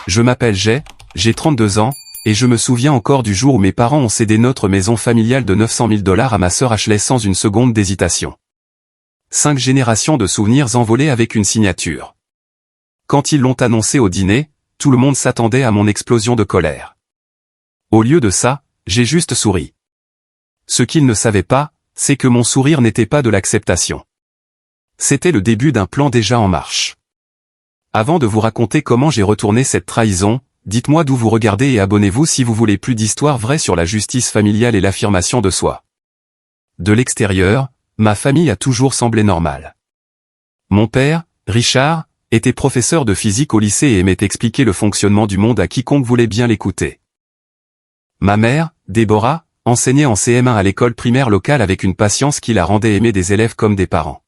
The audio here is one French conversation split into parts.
Je m'appelle Jay, j'ai 32 ans, et je me souviens encore du jour où mes parents ont cédé notre maison familiale de 900 000 $ à ma sœur Ashley sans une seconde d'hésitation. 5 générations de souvenirs envolés avec une signature. Quand ils l'ont annoncé au dîner, tout le monde s'attendait à mon explosion de colère. Au lieu de ça, j'ai juste souri. Ce qu'ils ne savaient pas, c'est que mon sourire n'était pas de l'acceptation. C'était le début d'un plan déjà en marche. Avant de vous raconter comment j'ai retourné cette trahison, dites-moi d'où vous regardez et abonnez-vous si vous voulez plus d'histoires vraies sur la justice familiale et l'affirmation de soi. De l'extérieur, ma famille a toujours semblé normale. Mon père, Richard, était professeur de physique au lycée et aimait expliquer le fonctionnement du monde à quiconque voulait bien l'écouter. Ma mère, Déborah, enseignait en CM1 à l'école primaire locale avec une patience qui la rendait aimer des élèves comme des parents.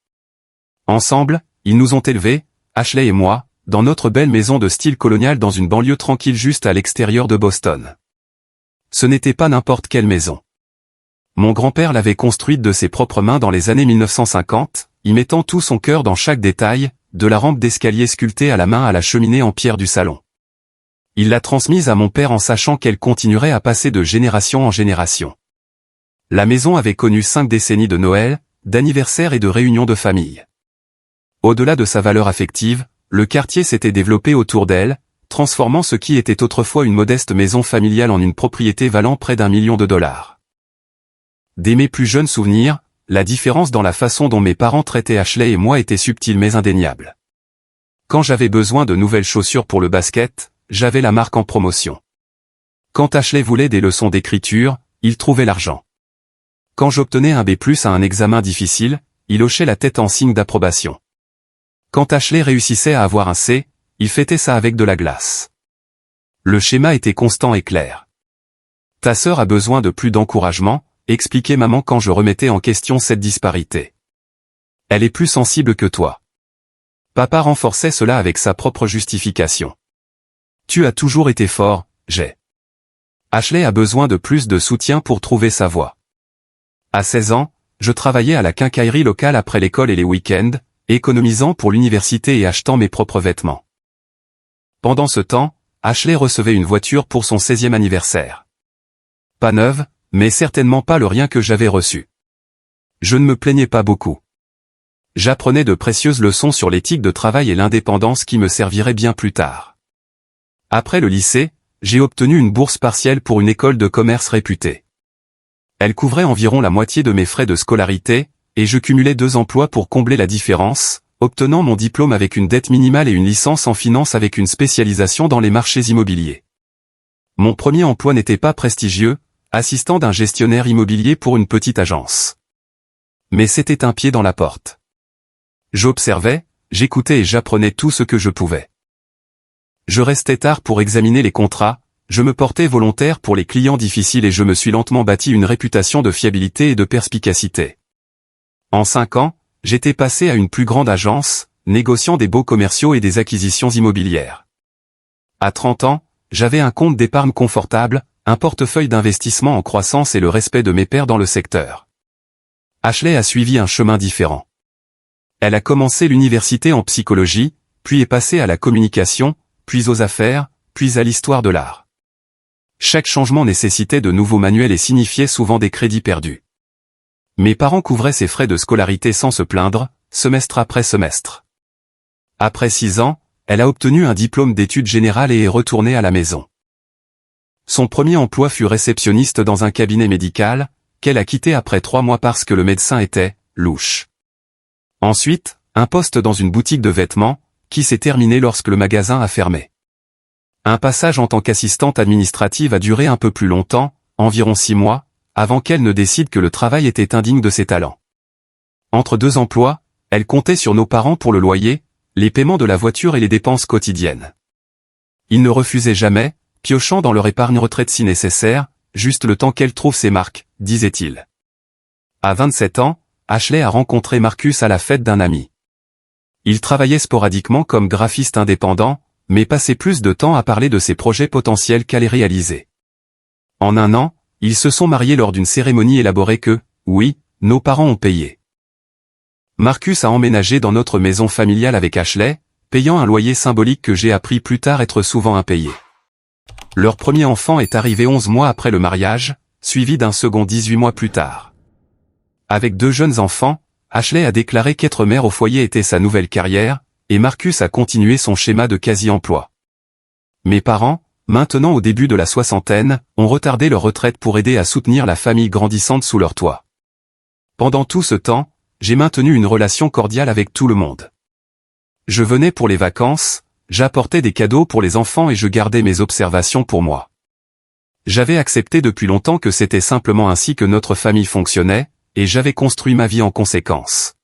Ensemble, ils nous ont élevés, Ashley et moi, dans notre belle maison de style colonial dans une banlieue tranquille juste à l'extérieur de Boston. Ce n'était pas n'importe quelle maison. Mon grand-père l'avait construite de ses propres mains dans les années 1950, y mettant tout son cœur dans chaque détail, de la rampe d'escalier sculptée à la main à la cheminée en pierre du salon. Il l'a transmise à mon père en sachant qu'elle continuerait à passer de génération en génération. La maison avait connu 5 décennies de Noël, d'anniversaires et de réunions de famille. Au-delà de sa valeur affective, le quartier s'était développé autour d'elle, transformant ce qui était autrefois une modeste maison familiale en une propriété valant près d'1 million de $. Dès mes plus jeunes souvenirs, la différence dans la façon dont mes parents traitaient Ashley et moi était subtile mais indéniable. Quand j'avais besoin de nouvelles chaussures pour le basket, j'avais la marque en promotion. Quand Ashley voulait des leçons d'écriture, il trouvait l'argent. Quand j'obtenais un B+ à un examen difficile, il hochait la tête en signe d'approbation. Quand Ashley réussissait à avoir un C, il fêtait ça avec de la glace. Le schéma était constant et clair. Ta sœur a besoin de plus d'encouragement, expliquait maman quand je remettais en question cette disparité. Elle est plus sensible que toi. Papa renforçait cela avec sa propre justification. Tu as toujours été fort, Jay. Ashley a besoin de plus de soutien pour trouver sa voie. À 16 ans, je travaillais à la quincaillerie locale après l'école et les week-ends, économisant pour l'université et achetant mes propres vêtements. Pendant ce temps, Ashley recevait une voiture pour son 16e anniversaire. Pas neuve, mais certainement pas le rien que j'avais reçu. Je ne me plaignais pas beaucoup. J'apprenais de précieuses leçons sur l'éthique de travail et l'indépendance qui me serviraient bien plus tard. Après le lycée, j'ai obtenu une bourse partielle pour une école de commerce réputée. Elle couvrait environ la moitié de mes frais de scolarité, et je cumulais 2 emplois pour combler la différence, obtenant mon diplôme avec une dette minimale et une licence en finance avec une spécialisation dans les marchés immobiliers. Mon premier emploi n'était pas prestigieux, assistant d'un gestionnaire immobilier pour une petite agence. Mais c'était un pied dans la porte. J'observais, j'écoutais et j'apprenais tout ce que je pouvais. Je restais tard pour examiner les contrats, je me portais volontaire pour les clients difficiles et je me suis lentement bâti une réputation de fiabilité et de perspicacité. En 5 ans, j'étais passé à une plus grande agence, négociant des baux commerciaux et des acquisitions immobilières. À 30 ans, j'avais un compte d'épargne confortable, un portefeuille d'investissement en croissance et le respect de mes pairs dans le secteur. Ashley a suivi un chemin différent. Elle a commencé l'université en psychologie, puis est passée à la communication, puis aux affaires, puis à l'histoire de l'art. Chaque changement nécessitait de nouveaux manuels et signifiait souvent des crédits perdus. Mes parents couvraient ses frais de scolarité sans se plaindre, semestre après semestre. Après 6 ans, elle a obtenu un diplôme d'études générales et est retournée à la maison. Son premier emploi fut réceptionniste dans un cabinet médical, qu'elle a quitté après 3 mois parce que le médecin était louche. Ensuite, un poste dans une boutique de vêtements, qui s'est terminé lorsque le magasin a fermé. Un passage en tant qu'assistante administrative a duré un peu plus longtemps, environ 6 mois, avant qu'elle ne décide que le travail était indigne de ses talents. Entre 2 emplois, elle comptait sur nos parents pour le loyer, les paiements de la voiture et les dépenses quotidiennes. Ils ne refusaient jamais, piochant dans leur épargne retraite si nécessaire, juste le temps qu'elle trouve ses marques, disait-il. À 27 ans, Ashley a rencontré Marcus à la fête d'un ami. Il travaillait sporadiquement comme graphiste indépendant, mais passait plus de temps à parler de ses projets potentiels qu'à les réaliser. En 1 an, ils se sont mariés lors d'une cérémonie élaborée que, oui, nos parents ont payé. Marcus a emménagé dans notre maison familiale avec Ashley, payant un loyer symbolique que j'ai appris plus tard être souvent impayé. Leur premier enfant est arrivé 11 mois après le mariage, suivi d'un second 18 mois plus tard. Avec 2 jeunes enfants, Ashley a déclaré qu'être mère au foyer était sa nouvelle carrière, et Marcus a continué son schéma de quasi-emploi. Mes parents, maintenant au début de la soixantaine, ont retardé leur retraite pour aider à soutenir la famille grandissante sous leur toit. Pendant tout ce temps, j'ai maintenu une relation cordiale avec tout le monde. Je venais pour les vacances, j'apportais des cadeaux pour les enfants et je gardais mes observations pour moi. J'avais accepté depuis longtemps que c'était simplement ainsi que notre famille fonctionnait, et j'avais construit ma vie en conséquence.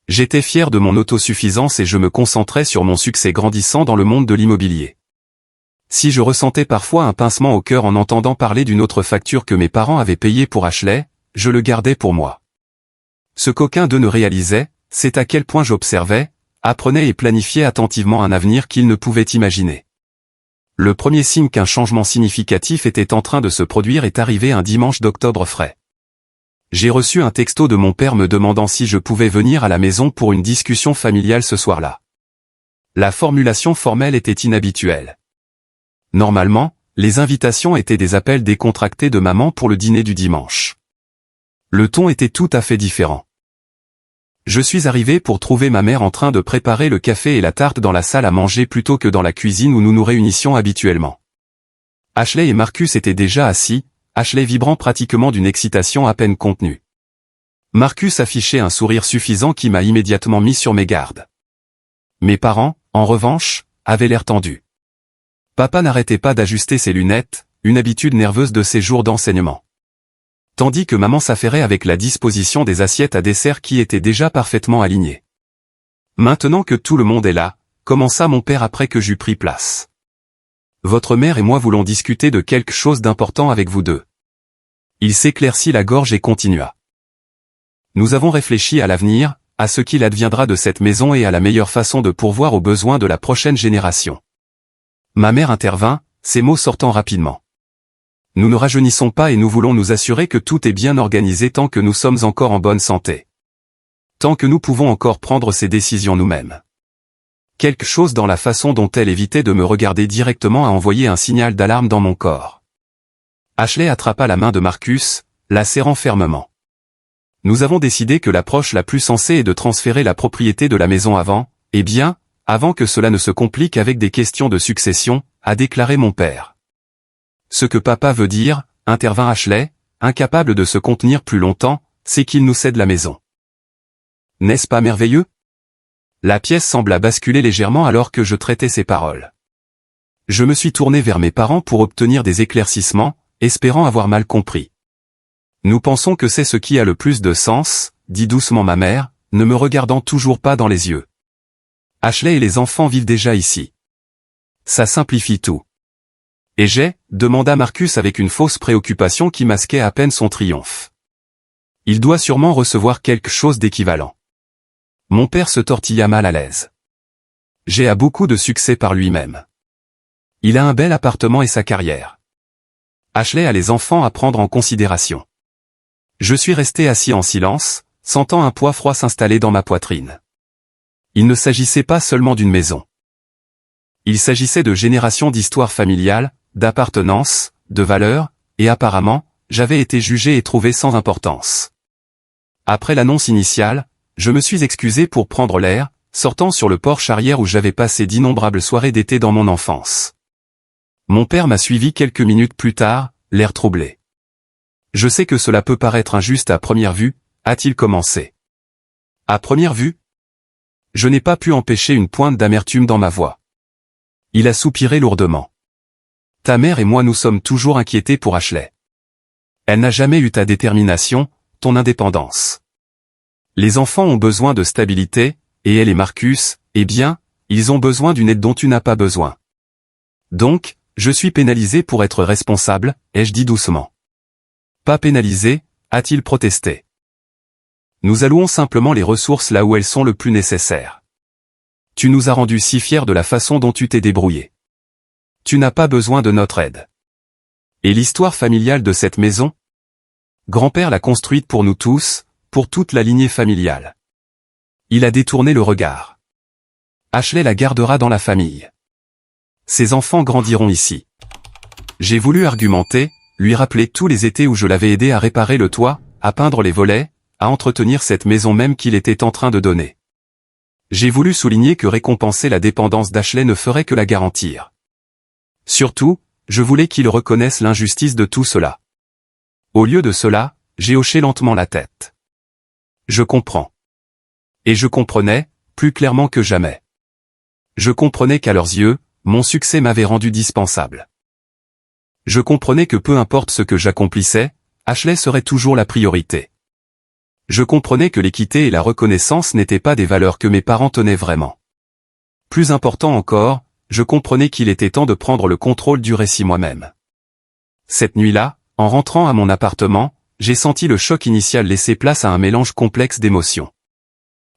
J'étais fier de mon autosuffisance et je me concentrais sur mon succès grandissant dans le monde de l'immobilier. Si je ressentais parfois un pincement au cœur en entendant parler d'une autre facture que mes parents avaient payée pour Ashley, je le gardais pour moi. Ce qu'aucun d'eux ne réalisait, c'est à quel point j'observais, apprenais et planifiais attentivement un avenir qu'ils ne pouvaient imaginer. Le premier signe qu'un changement significatif était en train de se produire est arrivé un dimanche d'octobre frais. J'ai reçu un texto de mon père me demandant si je pouvais venir à la maison pour une discussion familiale ce soir-là. La formulation formelle était inhabituelle. Normalement, les invitations étaient des appels décontractés de maman pour le dîner du dimanche. Le ton était tout à fait différent. Je suis arrivé pour trouver ma mère en train de préparer le café et la tarte dans la salle à manger plutôt que dans la cuisine où nous nous réunissions habituellement. Ashley et Marcus étaient déjà assis, Ashley vibrant pratiquement d'une excitation à peine contenue. Marcus affichait un sourire suffisant qui m'a immédiatement mis sur mes gardes. Mes parents, en revanche, avaient l'air tendus. Papa n'arrêtait pas d'ajuster ses lunettes, une habitude nerveuse de ses jours d'enseignement. Tandis que maman s'affairait avec la disposition des assiettes à dessert qui étaient déjà parfaitement alignées. Maintenant que tout le monde est là, commença mon père après que j'eus pris place. Votre mère et moi voulons discuter de quelque chose d'important avec vous deux. Il s'éclaircit la gorge et continua. Nous avons réfléchi à l'avenir, à ce qu'il adviendra de cette maison et à la meilleure façon de pourvoir aux besoins de la prochaine génération. Ma mère intervint, ces mots sortant rapidement. Nous ne rajeunissons pas et nous voulons nous assurer que tout est bien organisé tant que nous sommes encore en bonne santé. Tant que nous pouvons encore prendre ces décisions nous-mêmes. Quelque chose dans la façon dont elle évitait de me regarder directement a envoyé un signal d'alarme dans mon corps. Ashley attrapa la main de Marcus, la serrant fermement. Nous avons décidé que l'approche la plus sensée est de transférer la propriété de la maison avant que cela ne se complique avec des questions de succession, a déclaré mon père. Ce que papa veut dire, intervint Ashley, incapable de se contenir plus longtemps, c'est qu'il nous cède la maison. N'est-ce pas merveilleux? La pièce sembla basculer légèrement alors que je traitais ces paroles. Je me suis tourné vers mes parents pour obtenir des éclaircissements, espérant avoir mal compris. Nous pensons que c'est ce qui a le plus de sens, dit doucement ma mère, ne me regardant toujours pas dans les yeux. Ashley et les enfants vivent déjà ici. Ça simplifie tout. Et demanda Marcus avec une fausse préoccupation qui masquait à peine son triomphe. Il doit sûrement recevoir quelque chose d'équivalent. Mon père se tortilla mal à l'aise. J'ai a beaucoup de succès par lui-même. Il a un bel appartement et sa carrière. Ashley a les enfants à prendre en considération. Je suis resté assis en silence, sentant un poids froid s'installer dans ma poitrine. Il ne s'agissait pas seulement d'une maison. Il s'agissait de générations d'histoires familiales, d'appartenance, de valeurs, et apparemment, j'avais été jugé et trouvé sans importance. Après l'annonce initiale, je me suis excusé pour prendre l'air, sortant sur le porche arrière où j'avais passé d'innombrables soirées d'été dans mon enfance. Mon père m'a suivi quelques minutes plus tard, l'air troublé. Je sais que cela peut paraître injuste à première vue, a-t-il commencé. À première vue? Je n'ai pas pu empêcher une pointe d'amertume dans ma voix. Il a soupiré lourdement. Ta mère et moi nous sommes toujours inquiétés pour Ashley. Elle n'a jamais eu ta détermination, ton indépendance. Les enfants ont besoin de stabilité, et elle et Marcus, eh bien, ils ont besoin d'une aide dont tu n'as pas besoin. Donc, je suis pénalisé pour être responsable, ai-je dit doucement. Pas pénalisé, a-t-il protesté. Nous allouons simplement les ressources là où elles sont le plus nécessaires. Tu nous as rendus si fiers de la façon dont tu t'es débrouillé. Tu n'as pas besoin de notre aide. Et l'histoire familiale de cette maison? Grand-père l'a construite pour nous tous, pour toute la lignée familiale. Il a détourné le regard. Ashley la gardera dans la famille. Ses enfants grandiront ici. J'ai voulu argumenter, lui rappeler tous les étés où je l'avais aidé à réparer le toit, à peindre les volets, à entretenir cette maison même qu'il était en train de donner. J'ai voulu souligner que récompenser la dépendance d'Ashley ne ferait que la garantir. Surtout, je voulais qu'il reconnaisse l'injustice de tout cela. Au lieu de cela, j'ai hoché lentement la tête. Je comprends. Et je comprenais, plus clairement que jamais. Je comprenais qu'à leurs yeux, mon succès m'avait rendu dispensable. Je comprenais que peu importe ce que j'accomplissais, Ashley serait toujours la priorité. Je comprenais que l'équité et la reconnaissance n'étaient pas des valeurs que mes parents tenaient vraiment. Plus important encore, je comprenais qu'il était temps de prendre le contrôle du récit moi-même. Cette nuit-là, en rentrant à mon appartement, j'ai senti le choc initial laisser place à un mélange complexe d'émotions.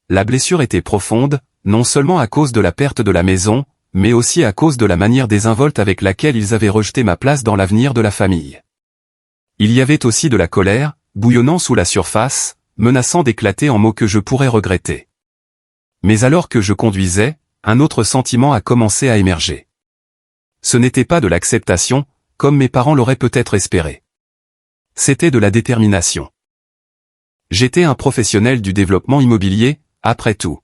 La blessure était profonde, non seulement à cause de la perte de la maison, mais aussi à cause de la manière désinvolte avec laquelle ils avaient rejeté ma place dans l'avenir de la famille. Il y avait aussi de la colère, bouillonnant sous la surface, menaçant d'éclater en mots que je pourrais regretter. Mais alors que je conduisais, un autre sentiment a commencé à émerger. Ce n'était pas de l'acceptation, comme mes parents l'auraient peut-être espéré. C'était de la détermination. J'étais un professionnel du développement immobilier, après tout.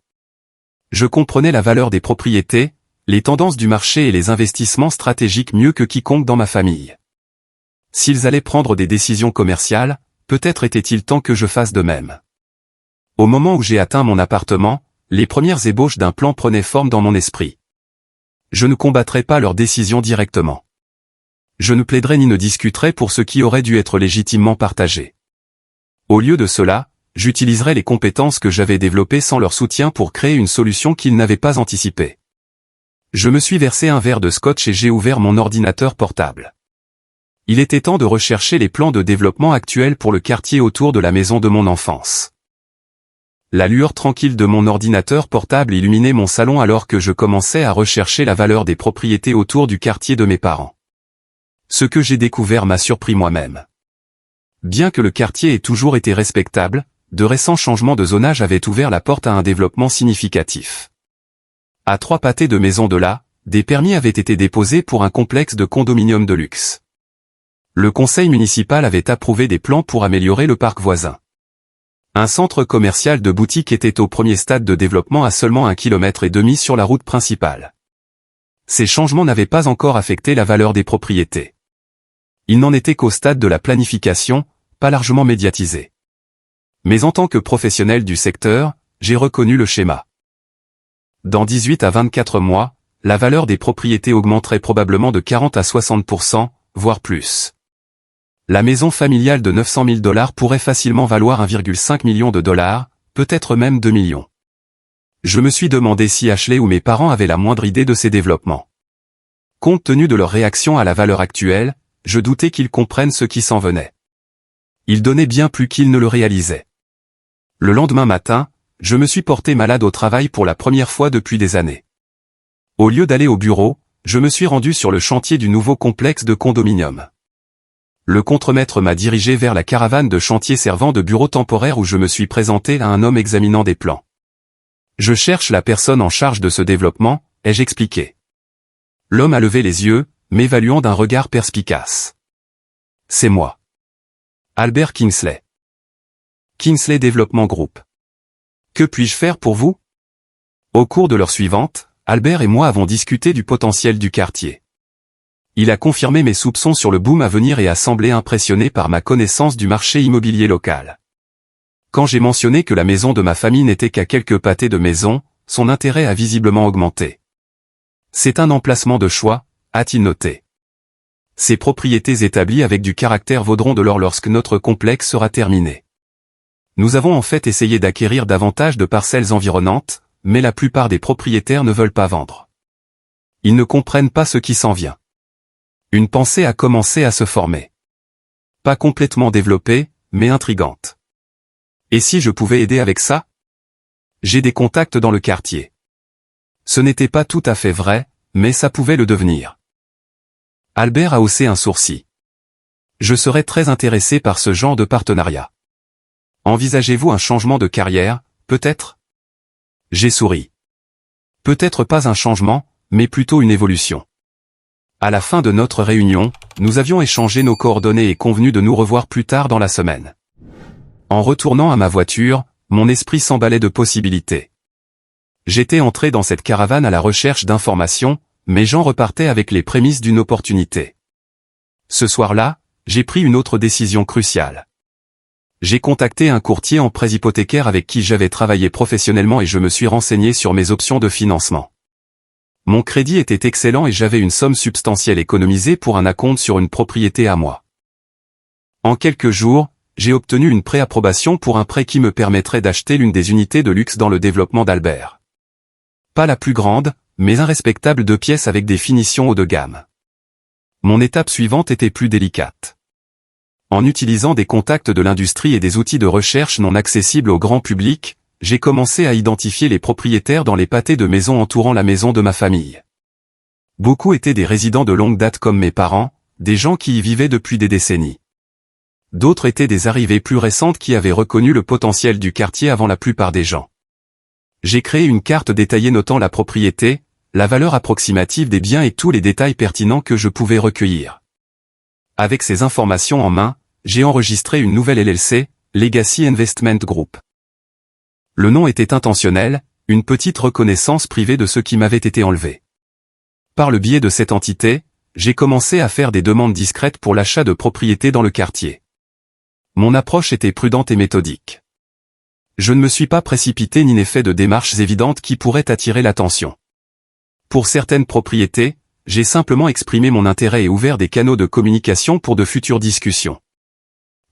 Je comprenais la valeur des propriétés, les tendances du marché et les investissements stratégiques mieux que quiconque dans ma famille. S'ils allaient prendre des décisions commerciales, peut-être était-il temps que je fasse de même. Au moment où j'ai atteint mon appartement, les premières ébauches d'un plan prenaient forme dans mon esprit. Je ne combattrais pas leurs décisions directement. Je ne plaiderais ni ne discuterais pour ce qui aurait dû être légitimement partagé. Au lieu de cela, j'utiliserais les compétences que j'avais développées sans leur soutien pour créer une solution qu'ils n'avaient pas anticipée. Je me suis versé un verre de scotch et j'ai ouvert mon ordinateur portable. Il était temps de rechercher les plans de développement actuels pour le quartier autour de la maison de mon enfance. La lueur tranquille de mon ordinateur portable illuminait mon salon alors que je commençais à rechercher la valeur des propriétés autour du quartier de mes parents. Ce que j'ai découvert m'a surpris moi-même. Bien que le quartier ait toujours été respectable, de récents changements de zonage avaient ouvert la porte à un développement significatif. À 3 pâtés de maisons de là, des permis avaient été déposés pour un complexe de condominiums de luxe. Le conseil municipal avait approuvé des plans pour améliorer le parc voisin. Un centre commercial de boutiques était au premier stade de développement à seulement 1,5 km sur la route principale. Ces changements n'avaient pas encore affecté la valeur des propriétés. Ils n'en étaient qu'au stade de la planification, pas largement médiatisé. Mais en tant que professionnel du secteur, j'ai reconnu le schéma. Dans 18 à 24 mois, la valeur des propriétés augmenterait probablement de 40 à 60%, voire plus. La maison familiale de 900 000 $ pourrait facilement valoir 1,5 million de dollars, peut-être même 2 millions. Je me suis demandé si Ashley ou mes parents avaient la moindre idée de ces développements. Compte tenu de leur réaction à la valeur actuelle, je doutais qu'ils comprennent ce qui s'en venait. Ils donnaient bien plus qu'ils ne le réalisaient. Le lendemain matin, je me suis porté malade au travail pour la première fois depuis des années. Au lieu d'aller au bureau, je me suis rendu sur le chantier du nouveau complexe de condominium. Le contremaître m'a dirigé vers la caravane de chantier servant de bureau temporaire où je me suis présenté à un homme examinant des plans. Je cherche la personne en charge de ce développement, ai-je expliqué. L'homme a levé les yeux, m'évaluant d'un regard perspicace. C'est moi. Albert Kingsley. Kingsley Développement Group. Que puis-je faire pour vous? Au cours de l'heure suivante, Albert et moi avons discuté du potentiel du quartier. Il a confirmé mes soupçons sur le boom à venir et a semblé impressionné par ma connaissance du marché immobilier local. Quand j'ai mentionné que la maison de ma famille n'était qu'à quelques pâtés de maison, son intérêt a visiblement augmenté. C'est un emplacement de choix, a-t-il noté. Ces propriétés établies avec du caractère vaudront de l'or lorsque notre complexe sera terminé. Nous avons en fait essayé d'acquérir davantage de parcelles environnantes, mais la plupart des propriétaires ne veulent pas vendre. Ils ne comprennent pas ce qui s'en vient. Une pensée a commencé à se former. Pas complètement développée, mais intrigante. Et si je pouvais aider avec ça? J'ai des contacts dans le quartier. Ce n'était pas tout à fait vrai, mais ça pouvait le devenir. Albert a haussé un sourcil. Je serais très intéressé par ce genre de partenariat. Envisagez-vous un changement de carrière, peut-être? J'ai souri. Peut-être pas un changement, mais plutôt une évolution. À la fin de notre réunion, nous avions échangé nos coordonnées et convenu de nous revoir plus tard dans la semaine. En retournant à ma voiture, mon esprit s'emballait de possibilités. J'étais entré dans cette caravane à la recherche d'informations, mais j'en repartais avec les prémices d'une opportunité. Ce soir-là, j'ai pris une autre décision cruciale. J'ai contacté un courtier en prêts hypothécaires avec qui j'avais travaillé professionnellement et je me suis renseigné sur mes options de financement. Mon crédit était excellent et j'avais une somme substantielle économisée pour un acompte sur une propriété à moi. En quelques jours, j'ai obtenu une préapprobation pour un prêt qui me permettrait d'acheter l'une des unités de luxe dans le développement d'Albert. Pas la plus grande, mais un respectable 2 pièces avec des finitions haut de gamme. Mon étape suivante était plus délicate. En utilisant des contacts de l'industrie et des outils de recherche non accessibles au grand public, j'ai commencé à identifier les propriétaires dans les pâtés de maisons entourant la maison de ma famille. Beaucoup étaient des résidents de longue date comme mes parents, des gens qui y vivaient depuis des décennies. D'autres étaient des arrivées plus récentes qui avaient reconnu le potentiel du quartier avant la plupart des gens. J'ai créé une carte détaillée notant la propriété, la valeur approximative des biens et tous les détails pertinents que je pouvais recueillir. Avec ces informations en main, j'ai enregistré une nouvelle LLC, Legacy Investment Group. Le nom était intentionnel, une petite reconnaissance privée de ce qui m'avait été enlevé. Par le biais de cette entité, j'ai commencé à faire des demandes discrètes pour l'achat de propriétés dans le quartier. Mon approche était prudente et méthodique. Je ne me suis pas précipité ni n'ai fait de démarches évidentes qui pourraient attirer l'attention. Pour certaines propriétés, j'ai simplement exprimé mon intérêt et ouvert des canaux de communication pour de futures discussions.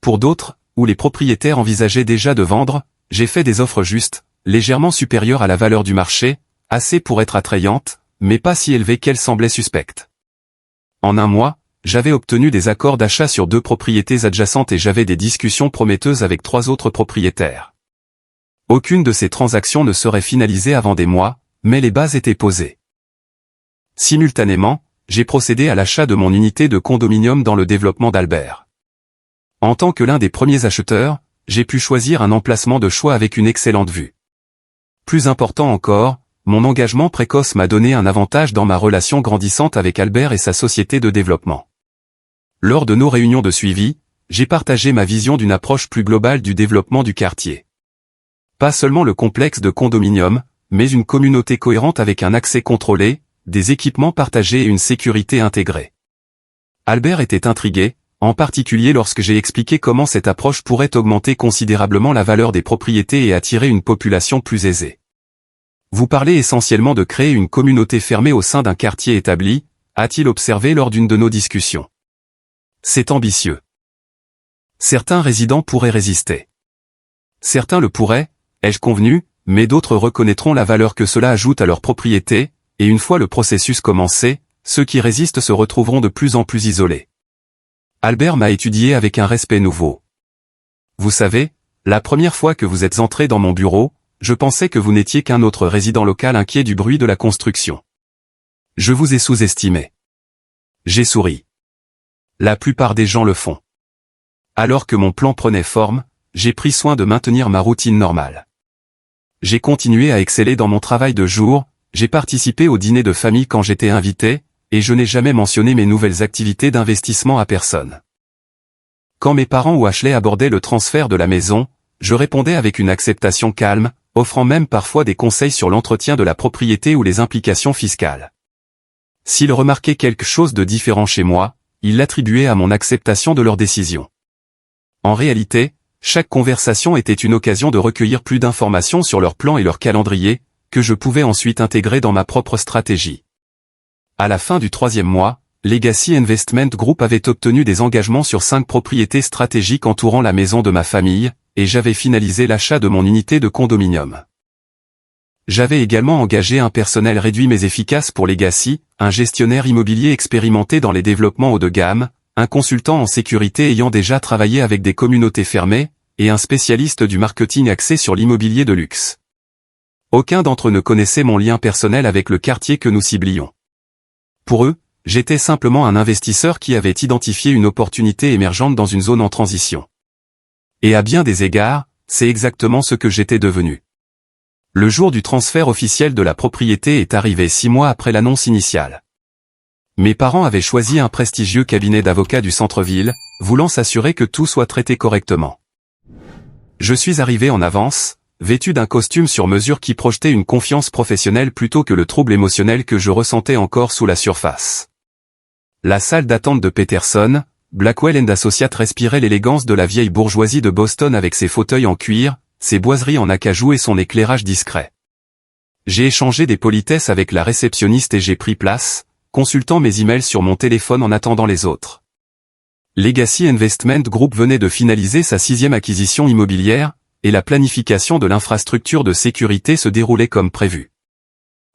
Pour d'autres, où les propriétaires envisageaient déjà de vendre, j'ai fait des offres justes, légèrement supérieures à la valeur du marché, assez pour être attrayantes, mais pas si élevées qu'elles semblaient suspectes. En un mois, j'avais obtenu des accords d'achat sur 2 propriétés adjacentes et j'avais des discussions prometteuses avec 3 autres propriétaires. Aucune de ces transactions ne serait finalisée avant des mois, mais les bases étaient posées. Simultanément, j'ai procédé à l'achat de mon unité de condominium dans le développement d'Albert. En tant que l'un des premiers acheteurs, j'ai pu choisir un emplacement de choix avec une excellente vue. Plus important encore, mon engagement précoce m'a donné un avantage dans ma relation grandissante avec Albert et sa société de développement. Lors de nos réunions de suivi, j'ai partagé ma vision d'une approche plus globale du développement du quartier. Pas seulement le complexe de condominium, mais une communauté cohérente avec un accès contrôlé, des équipements partagés et une sécurité intégrée. Albert était intrigué, en particulier lorsque j'ai expliqué comment cette approche pourrait augmenter considérablement la valeur des propriétés et attirer une population plus aisée. Vous parlez essentiellement de créer une communauté fermée au sein d'un quartier établi, a-t-il observé lors d'une de nos discussions. C'est ambitieux. Certains résidents pourraient résister. Certains le pourraient, ai-je convenu, mais d'autres reconnaîtront la valeur que cela ajoute à leur propriété, et une fois le processus commencé, ceux qui résistent se retrouveront de plus en plus isolés. Albert m'a étudié avec un respect nouveau. Vous savez, la première fois que vous êtes entré dans mon bureau, je pensais que vous n'étiez qu'un autre résident local inquiet du bruit de la construction. Je vous ai sous-estimé. J'ai souri. La plupart des gens le font. Alors que mon plan prenait forme, j'ai pris soin de maintenir ma routine normale. J'ai continué à exceller dans mon travail de jour, j'ai participé au dîner de famille quand j'étais invité, et je n'ai jamais mentionné mes nouvelles activités d'investissement à personne. Quand mes parents ou Ashley abordaient le transfert de la maison, je répondais avec une acceptation calme, offrant même parfois des conseils sur l'entretien de la propriété ou les implications fiscales. S'ils remarquaient quelque chose de différent chez moi, ils l'attribuaient à mon acceptation de leurs décisions. En réalité, chaque conversation était une occasion de recueillir plus d'informations sur leurs plans et leur calendrier, que je pouvais ensuite intégrer dans ma propre stratégie. À la fin du 3e mois, Legacy Investment Group avait obtenu des engagements sur 5 propriétés stratégiques entourant la maison de ma famille, et j'avais finalisé l'achat de mon unité de condominium. J'avais également engagé un personnel réduit mais efficace pour Legacy, un gestionnaire immobilier expérimenté dans les développements haut de gamme, un consultant en sécurité ayant déjà travaillé avec des communautés fermées, et un spécialiste du marketing axé sur l'immobilier de luxe. Aucun d'entre eux ne connaissait mon lien personnel avec le quartier que nous ciblions. Pour eux, j'étais simplement un investisseur qui avait identifié une opportunité émergente dans une zone en transition. Et à bien des égards, c'est exactement ce que j'étais devenu. Le jour du transfert officiel de la propriété est arrivé 6 mois après l'annonce initiale. Mes parents avaient choisi un prestigieux cabinet d'avocats du centre-ville, voulant s'assurer que tout soit traité correctement. Je suis arrivé en avance, vêtu d'un costume sur mesure qui projetait une confiance professionnelle plutôt que le trouble émotionnel que je ressentais encore sous la surface. La salle d'attente de Peterson, Blackwell & Associates respirait l'élégance de la vieille bourgeoisie de Boston avec ses fauteuils en cuir, ses boiseries en acajou et son éclairage discret. J'ai échangé des politesses avec la réceptionniste et j'ai pris place, consultant mes emails sur mon téléphone en attendant les autres. Legacy Investment Group venait de finaliser sa 6e acquisition immobilière, et la planification de l'infrastructure de sécurité se déroulait comme prévu.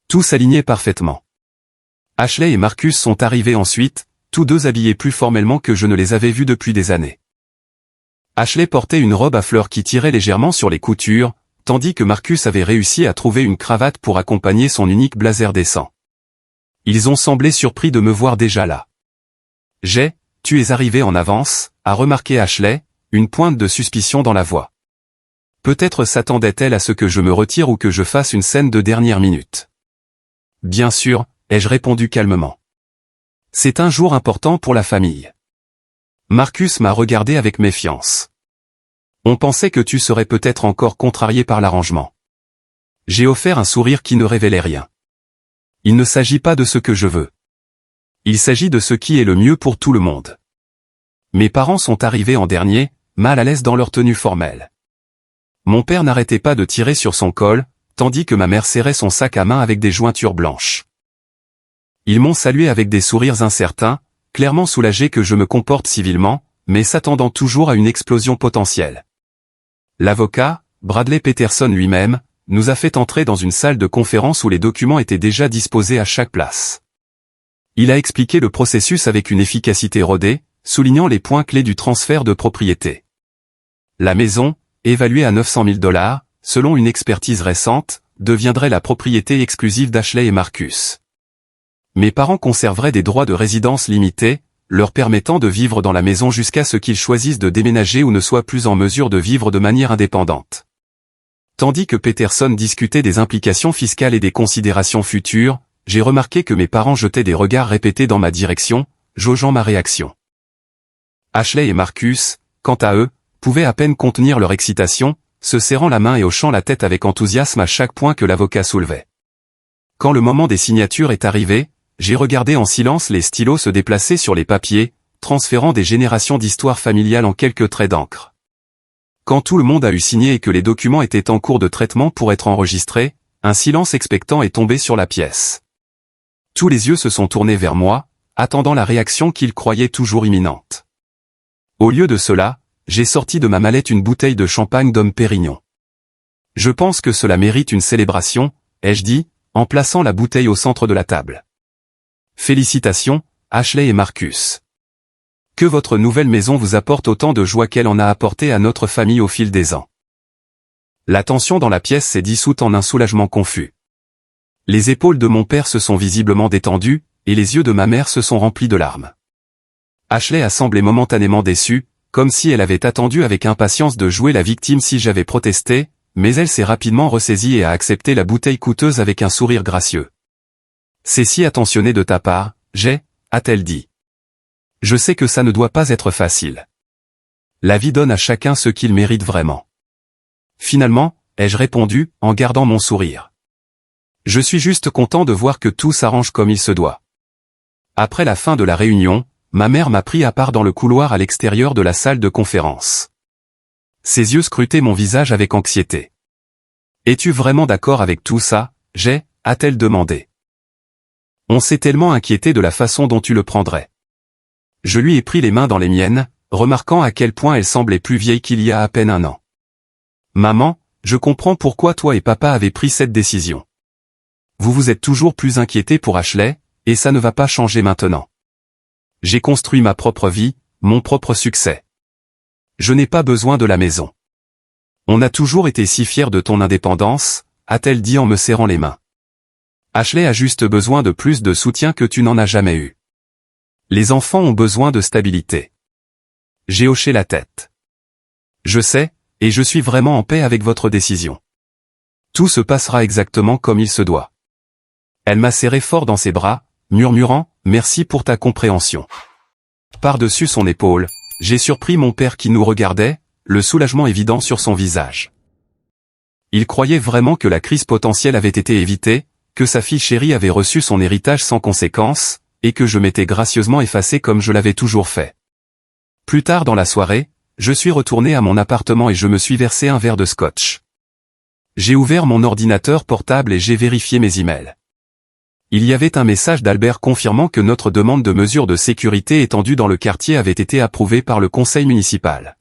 Tout s'alignait parfaitement. Ashley et Marcus sont arrivés ensuite, tous deux habillés plus formellement que je ne les avais vus depuis des années. Ashley portait une robe à fleurs qui tirait légèrement sur les coutures, tandis que Marcus avait réussi à trouver une cravate pour accompagner son unique blazer décent. Ils ont semblé surpris de me voir déjà là. « Tu es arrivé en avance », a remarqué Ashley, une pointe de suspicion dans la voix. Peut-être s'attendait-elle à ce que je me retire ou que je fasse une scène de dernière minute. « Bien sûr », ai-je répondu calmement. « C'est un jour important pour la famille. » Marcus m'a regardé avec méfiance. « On pensait que tu serais peut-être encore contrarié par l'arrangement. » J'ai offert un sourire qui ne révélait rien. « Il ne s'agit pas de ce que je veux. Il s'agit de ce qui est le mieux pour tout le monde. » Mes parents sont arrivés en dernier, mal à l'aise dans leur tenue formelle. Mon père n'arrêtait pas de tirer sur son col, tandis que ma mère serrait son sac à main avec des jointures blanches. Ils m'ont salué avec des sourires incertains, clairement soulagés que je me comporte civilement, mais s'attendant toujours à une explosion potentielle. L'avocat, Bradley Peterson lui-même, nous a fait entrer dans une salle de conférence où les documents étaient déjà disposés à chaque place. Il a expliqué le processus avec une efficacité rodée, soulignant les points clés du transfert de propriété. La maison, évaluée à 900 000 $, selon une expertise récente, deviendrait la propriété exclusive d'Ashley et Marcus. Mes parents conserveraient des droits de résidence limités, leur permettant de vivre dans la maison jusqu'à ce qu'ils choisissent de déménager ou ne soient plus en mesure de vivre de manière indépendante. Tandis que Peterson discutait des implications fiscales et des considérations futures, j'ai remarqué que mes parents jetaient des regards répétés dans ma direction, jaugeant ma réaction. Ashley et Marcus, quant à eux, pouvaient à peine contenir leur excitation, se serrant la main et hochant la tête avec enthousiasme à chaque point que l'avocat soulevait. Quand le moment des signatures est arrivé, j'ai regardé en silence les stylos se déplacer sur les papiers, transférant des générations d'histoire familiale en quelques traits d'encre. Quand tout le monde a eu signé et que les documents étaient en cours de traitement pour être enregistrés, un silence expectant est tombé sur la pièce. Tous les yeux se sont tournés vers moi, attendant la réaction qu'ils croyaient toujours imminente. Au lieu de cela, j'ai sorti de ma mallette une bouteille de champagne Dom Pérignon. Je pense que cela mérite une célébration, ai-je dit, en plaçant la bouteille au centre de la table. Félicitations, Ashley et Marcus. Que votre nouvelle maison vous apporte autant de joie qu'elle en a apporté à notre famille au fil des ans. La tension dans la pièce s'est dissoute en un soulagement confus. Les épaules de mon père se sont visiblement détendues, et les yeux de ma mère se sont remplis de larmes. Ashley a semblé momentanément déçue, comme si elle avait attendu avec impatience de jouer la victime si j'avais protesté, mais elle s'est rapidement ressaisie et a accepté la bouteille coûteuse avec un sourire gracieux. « C'est si attentionné de ta part, a-t-elle dit. Je sais que ça ne doit pas être facile. La vie donne à chacun ce qu'il mérite vraiment. » Finalement, ai-je répondu, en gardant mon sourire. Je suis juste content de voir que tout s'arrange comme il se doit. Après la fin de la réunion, ma mère m'a pris à part dans le couloir à l'extérieur de la salle de conférence. Ses yeux scrutaient mon visage avec anxiété. « Es-tu vraiment d'accord avec tout ça, a-t-elle demandé. On s'est tellement inquiété de la façon dont tu le prendrais. » Je lui ai pris les mains dans les miennes, remarquant à quel point elle semblait plus vieille qu'il y a à peine un an. « Maman, je comprends pourquoi toi et papa avez pris cette décision. Vous vous êtes toujours plus inquiétés pour Ashley, et ça ne va pas changer maintenant. J'ai construit ma propre vie, mon propre succès. Je n'ai pas besoin de la maison. On a toujours été si fiers de ton indépendance, a-t-elle dit en me serrant les mains. Ashley a juste besoin de plus de soutien que tu n'en as jamais eu. Les enfants ont besoin de stabilité. J'ai hoché la tête. Je sais, et je suis vraiment en paix avec votre décision. Tout se passera exactement comme il se doit. Elle m'a serré fort dans ses bras, murmurant « Merci pour ta compréhension ». Par-dessus son épaule, j'ai surpris mon père qui nous regardait, le soulagement évident sur son visage. Il croyait vraiment que la crise potentielle avait été évitée, que sa fille chérie avait reçu son héritage sans conséquence, et que je m'étais gracieusement effacé comme je l'avais toujours fait. Plus tard dans la soirée, je suis retourné à mon appartement et je me suis versé un verre de scotch. J'ai ouvert mon ordinateur portable et j'ai vérifié mes emails. Il y avait un message d'Albert confirmant que notre demande de mesures de sécurité étendue dans le quartier avait été approuvée par le conseil municipal.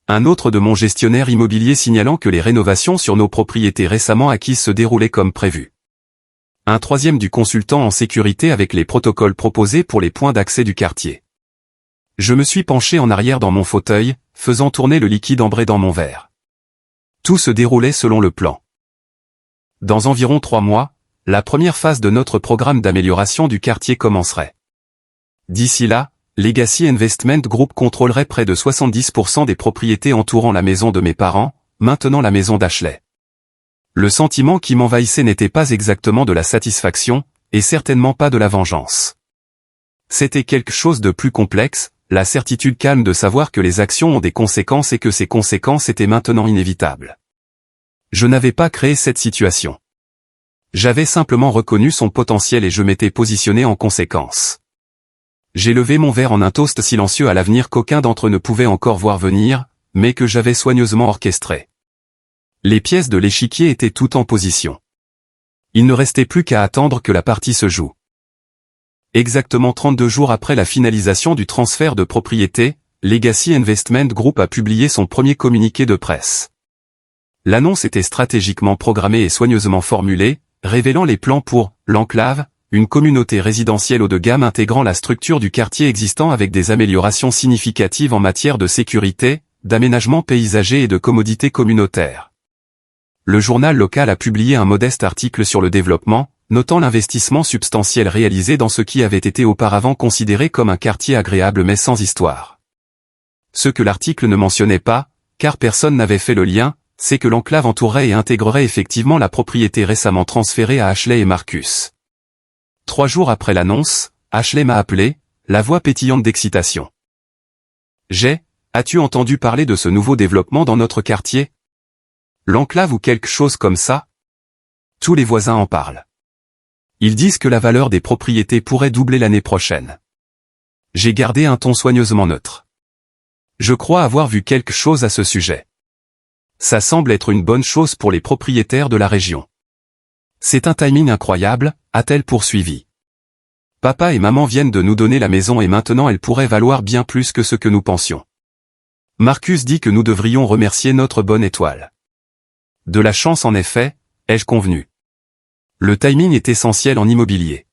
Un autre de mon gestionnaire immobilier signalant que les rénovations sur nos propriétés récemment acquises se déroulaient comme prévu. Un troisième du consultant en sécurité avec les protocoles proposés pour les points d'accès du quartier. Je me suis penché en arrière dans mon fauteuil, faisant tourner le liquide ambré dans mon verre. Tout se déroulait selon le plan. Dans environ 3 mois, la première phase de notre programme d'amélioration du quartier commencerait. D'ici là, Legacy Investment Group contrôlerait près de 70% des propriétés entourant la maison de mes parents, maintenant la maison d'Ashley. Le sentiment qui m'envahissait n'était pas exactement de la satisfaction, et certainement pas de la vengeance. C'était quelque chose de plus complexe, la certitude calme de savoir que les actions ont des conséquences et que ces conséquences étaient maintenant inévitables. Je n'avais pas créé cette situation. J'avais simplement reconnu son potentiel et je m'étais positionné en conséquence. J'ai levé mon verre en un toast silencieux à l'avenir qu'aucun d'entre eux ne pouvait encore voir venir, mais que j'avais soigneusement orchestré. Les pièces de l'échiquier étaient toutes en position. Il ne restait plus qu'à attendre que la partie se joue. Exactement 32 jours après la finalisation du transfert de propriété, Legacy Investment Group a publié son premier communiqué de presse. L'annonce était stratégiquement programmée et soigneusement formulée, révélant les plans pour « l'Enclave », une communauté résidentielle haut de gamme intégrant la structure du quartier existant avec des améliorations significatives en matière de sécurité, d'aménagement paysager et de commodité communautaire. Le journal local a publié un modeste article sur le développement, notant l'investissement substantiel réalisé dans ce qui avait été auparavant considéré comme un quartier agréable mais sans histoire. Ce que l'article ne mentionnait pas, car personne n'avait fait le lien, c'est que l'enclave entourerait et intégrerait effectivement la propriété récemment transférée à Ashley et Marcus. 3 jours après l'annonce, Ashley m'a appelé, la voix pétillante d'excitation. As-tu entendu parler de ce nouveau développement dans notre quartier? L'enclave ou quelque chose comme ça? Tous les voisins en parlent. Ils disent que la valeur des propriétés pourrait doubler l'année prochaine. J'ai gardé un ton soigneusement neutre. Je crois avoir vu quelque chose à ce sujet. Ça semble être une bonne chose pour les propriétaires de la région. C'est un timing incroyable, a-t-elle poursuivi. Papa et maman viennent de nous donner la maison et maintenant elle pourrait valoir bien plus que ce que nous pensions. Marcus dit que nous devrions remercier notre bonne étoile. De la chance en effet, ai-je convenu. Le timing est essentiel en immobilier.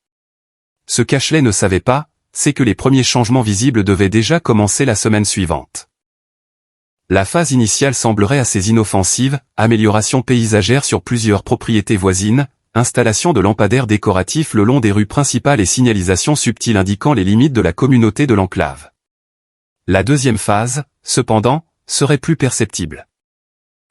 Ce qu'Ashley ne savait pas, c'est que les premiers changements visibles devaient déjà commencer la semaine suivante. La phase initiale semblerait assez inoffensive, amélioration paysagère sur plusieurs propriétés voisines, installation de lampadaires décoratifs le long des rues principales et signalisation subtile indiquant les limites de la communauté de l'enclave. La deuxième phase, cependant, serait plus perceptible.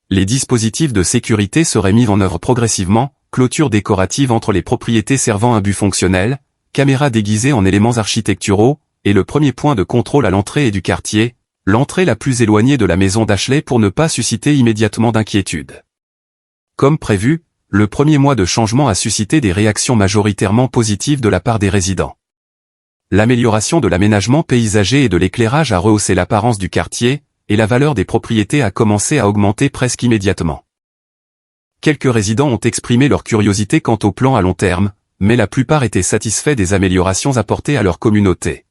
Les dispositifs de sécurité seraient mis en œuvre progressivement, clôture décorative entre les propriétés servant un but fonctionnel, caméras déguisées en éléments architecturaux, et le premier point de contrôle à l'entrée et du quartier, l'entrée la plus éloignée de la maison d'Ashley pour ne pas susciter immédiatement d'inquiétude. Comme prévu, le premier mois de changement a suscité des réactions majoritairement positives de la part des résidents. L'amélioration de l'aménagement paysager et de l'éclairage a rehaussé l'apparence du quartier, et la valeur des propriétés a commencé à augmenter presque immédiatement. Quelques résidents ont exprimé leur curiosité quant au plan à long terme, mais la plupart étaient satisfaits des améliorations apportées à leur communauté.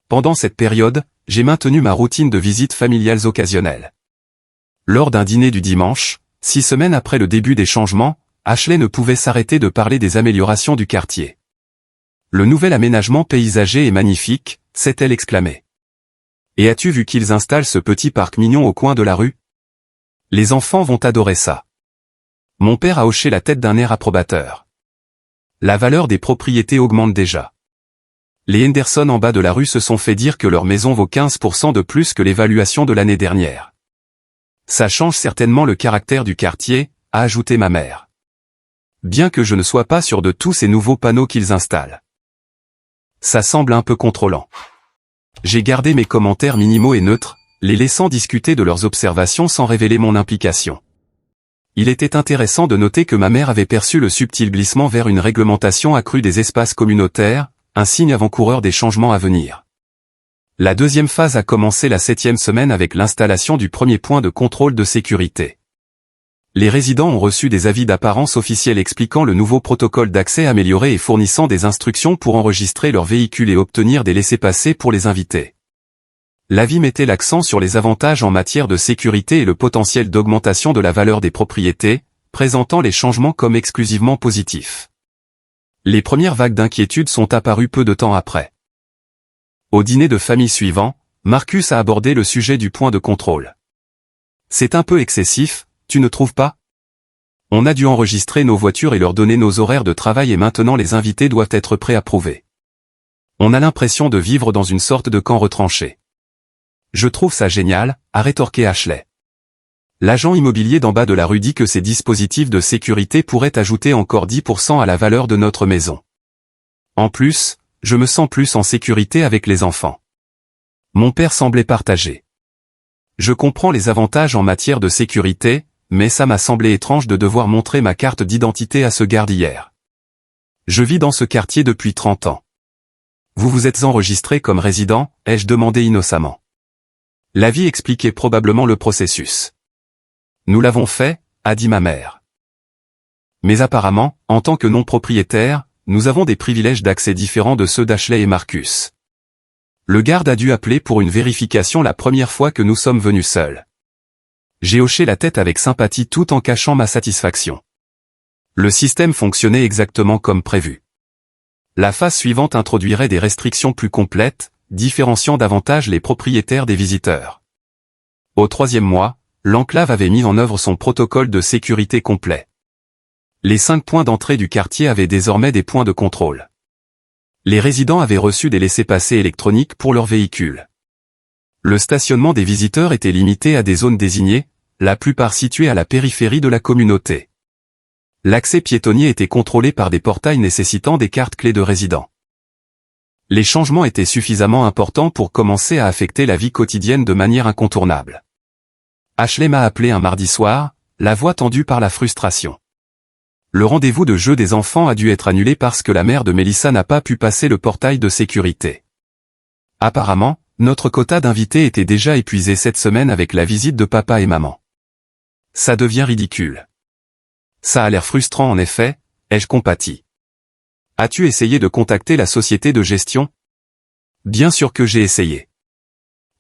Pendant cette période, j'ai maintenu ma routine de visites familiales occasionnelles. Lors d'un dîner du dimanche, 6 semaines après le début des changements, Ashley ne pouvait s'arrêter de parler des améliorations du quartier. Le nouvel aménagement paysager est magnifique, s'est-elle exclamée. Et as-tu vu qu'ils installent ce petit parc mignon au coin de la rue? Les enfants vont adorer ça. Mon père a hoché la tête d'un air approbateur. La valeur des propriétés augmente déjà. Les Henderson en bas de la rue se sont fait dire que leur maison vaut 15% de plus que l'évaluation de l'année dernière. Ça change certainement le caractère du quartier, a ajouté ma mère. Bien que je ne sois pas sûr de tous ces nouveaux panneaux qu'ils installent. Ça semble un peu contrôlant. J'ai gardé mes commentaires minimaux et neutres, les laissant discuter de leurs observations sans révéler mon implication. Il était intéressant de noter que ma mère avait perçu le subtil glissement vers une réglementation accrue des espaces communautaires, un signe avant-coureur des changements à venir. La deuxième phase a commencé la 7e semaine avec l'installation du premier point de contrôle de sécurité. Les résidents ont reçu des avis d'apparence officiels expliquant le nouveau protocole d'accès amélioré et fournissant des instructions pour enregistrer leurs véhicules et obtenir des laissez-passer pour les invités. L'avis mettait l'accent sur les avantages en matière de sécurité et le potentiel d'augmentation de la valeur des propriétés, présentant les changements comme exclusivement positifs. Les premières vagues d'inquiétude sont apparues peu de temps après. Au dîner de famille suivant, Marcus a abordé le sujet du point de contrôle. C'est un peu excessif, tu ne trouves pas? On a dû enregistrer nos voitures et leur donner nos horaires de travail et maintenant les invités doivent être préapprouvés. On a l'impression de vivre dans une sorte de camp retranché. Je trouve ça génial, a rétorqué Ashley. L'agent immobilier d'en bas de la rue dit que ces dispositifs de sécurité pourraient ajouter encore 10% à la valeur de notre maison. En plus, je me sens plus en sécurité avec les enfants. Mon père semblait partagé. Je comprends les avantages en matière de sécurité, mais ça m'a semblé étrange de devoir montrer ma carte d'identité à ce garde hier. Je vis dans ce quartier depuis 30 ans. Vous vous êtes enregistré comme résident, ai-je demandé innocemment. L'avis expliquait probablement le processus. Nous l'avons fait, a dit ma mère. Mais apparemment, en tant que non-propriétaire, nous avons des privilèges d'accès différents de ceux d'Ashley et Marcus. Le garde a dû appeler pour une vérification la première fois que nous sommes venus seuls. J'ai hoché la tête avec sympathie tout en cachant ma satisfaction. Le système fonctionnait exactement comme prévu. La phase suivante introduirait des restrictions plus complètes, différenciant davantage les propriétaires des visiteurs. Au 3e mois, l'enclave avait mis en œuvre son protocole de sécurité complet. Les 5 points d'entrée du quartier avaient désormais des points de contrôle. Les résidents avaient reçu des laissez-passer électroniques pour leurs véhicules. Le stationnement des visiteurs était limité à des zones désignées, la plupart situées à la périphérie de la communauté. L'accès piétonnier était contrôlé par des portails nécessitant des cartes clés de résidents. Les changements étaient suffisamment importants pour commencer à affecter la vie quotidienne de manière incontournable. Ashley m'a appelé un mardi soir, la voix tendue par la frustration. Le rendez-vous de jeu des enfants a dû être annulé parce que la mère de Melissa n'a pas pu passer le portail de sécurité. Apparemment, notre quota d'invités était déjà épuisé cette semaine avec la visite de papa et maman. Ça devient ridicule. Ça a l'air frustrant en effet, ai-je compati. As-tu essayé de contacter la société de gestion? Bien sûr que j'ai essayé.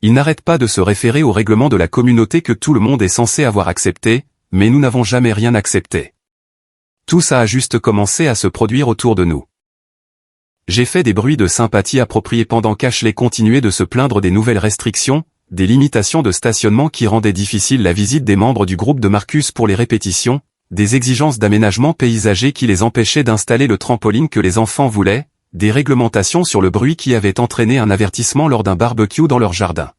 Ils n'arrêtent pas de se référer au règlement de la communauté que tout le monde est censé avoir accepté, mais nous n'avons jamais rien accepté. Tout ça a juste commencé à se produire autour de nous. J'ai fait des bruits de sympathie appropriés pendant qu'Ashley continuait de se plaindre des nouvelles restrictions, des limitations de stationnement qui rendaient difficile la visite des membres du groupe de Marcus pour les répétitions, des exigences d'aménagement paysager qui les empêchaient d'installer le trampoline que les enfants voulaient, des réglementations sur le bruit qui avaient entraîné un avertissement lors d'un barbecue dans leur jardin.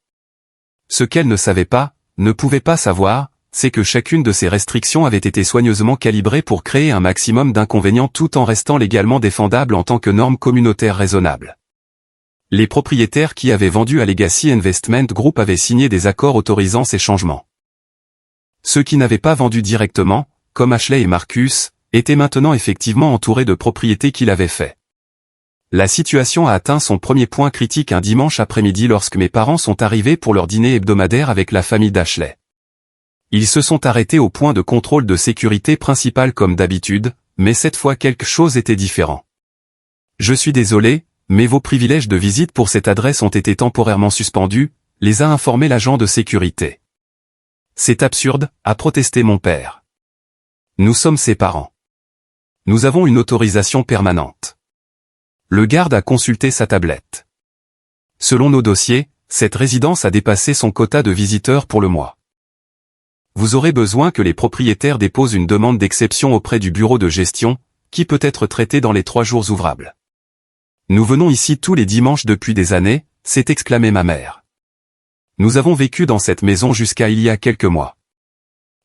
Ce qu'elles ne savaient pas, ne pouvaient pas savoir, c'est que chacune de ces restrictions avait été soigneusement calibrée pour créer un maximum d'inconvénients tout en restant légalement défendable en tant que norme communautaire raisonnable. Les propriétaires qui avaient vendu à Legacy Investment Group avaient signé des accords autorisant ces changements. Ceux qui n'avaient pas vendu directement, comme Ashley et Marcus, étaient maintenant effectivement entourés de propriétés qui l'avaient fait. La situation a atteint son premier point critique un dimanche après-midi lorsque mes parents sont arrivés pour leur dîner hebdomadaire avec la famille d'Ashley. Ils se sont arrêtés au point de contrôle de sécurité principal comme d'habitude, mais cette fois quelque chose était différent. Je suis désolé, mais vos privilèges de visite pour cette adresse ont été temporairement suspendus, les a informé l'agent de sécurité. C'est absurde, a protesté mon père. Nous sommes ses parents. Nous avons une autorisation permanente. Le garde a consulté sa tablette. Selon nos dossiers, cette résidence a dépassé son quota de visiteurs pour le mois. Vous aurez besoin que les propriétaires déposent une demande d'exception auprès du bureau de gestion, qui peut être traitée dans les 3 jours ouvrables. Nous venons ici tous les dimanches depuis des années, s'est exclamé ma mère. Nous avons vécu dans cette maison jusqu'à il y a quelques mois.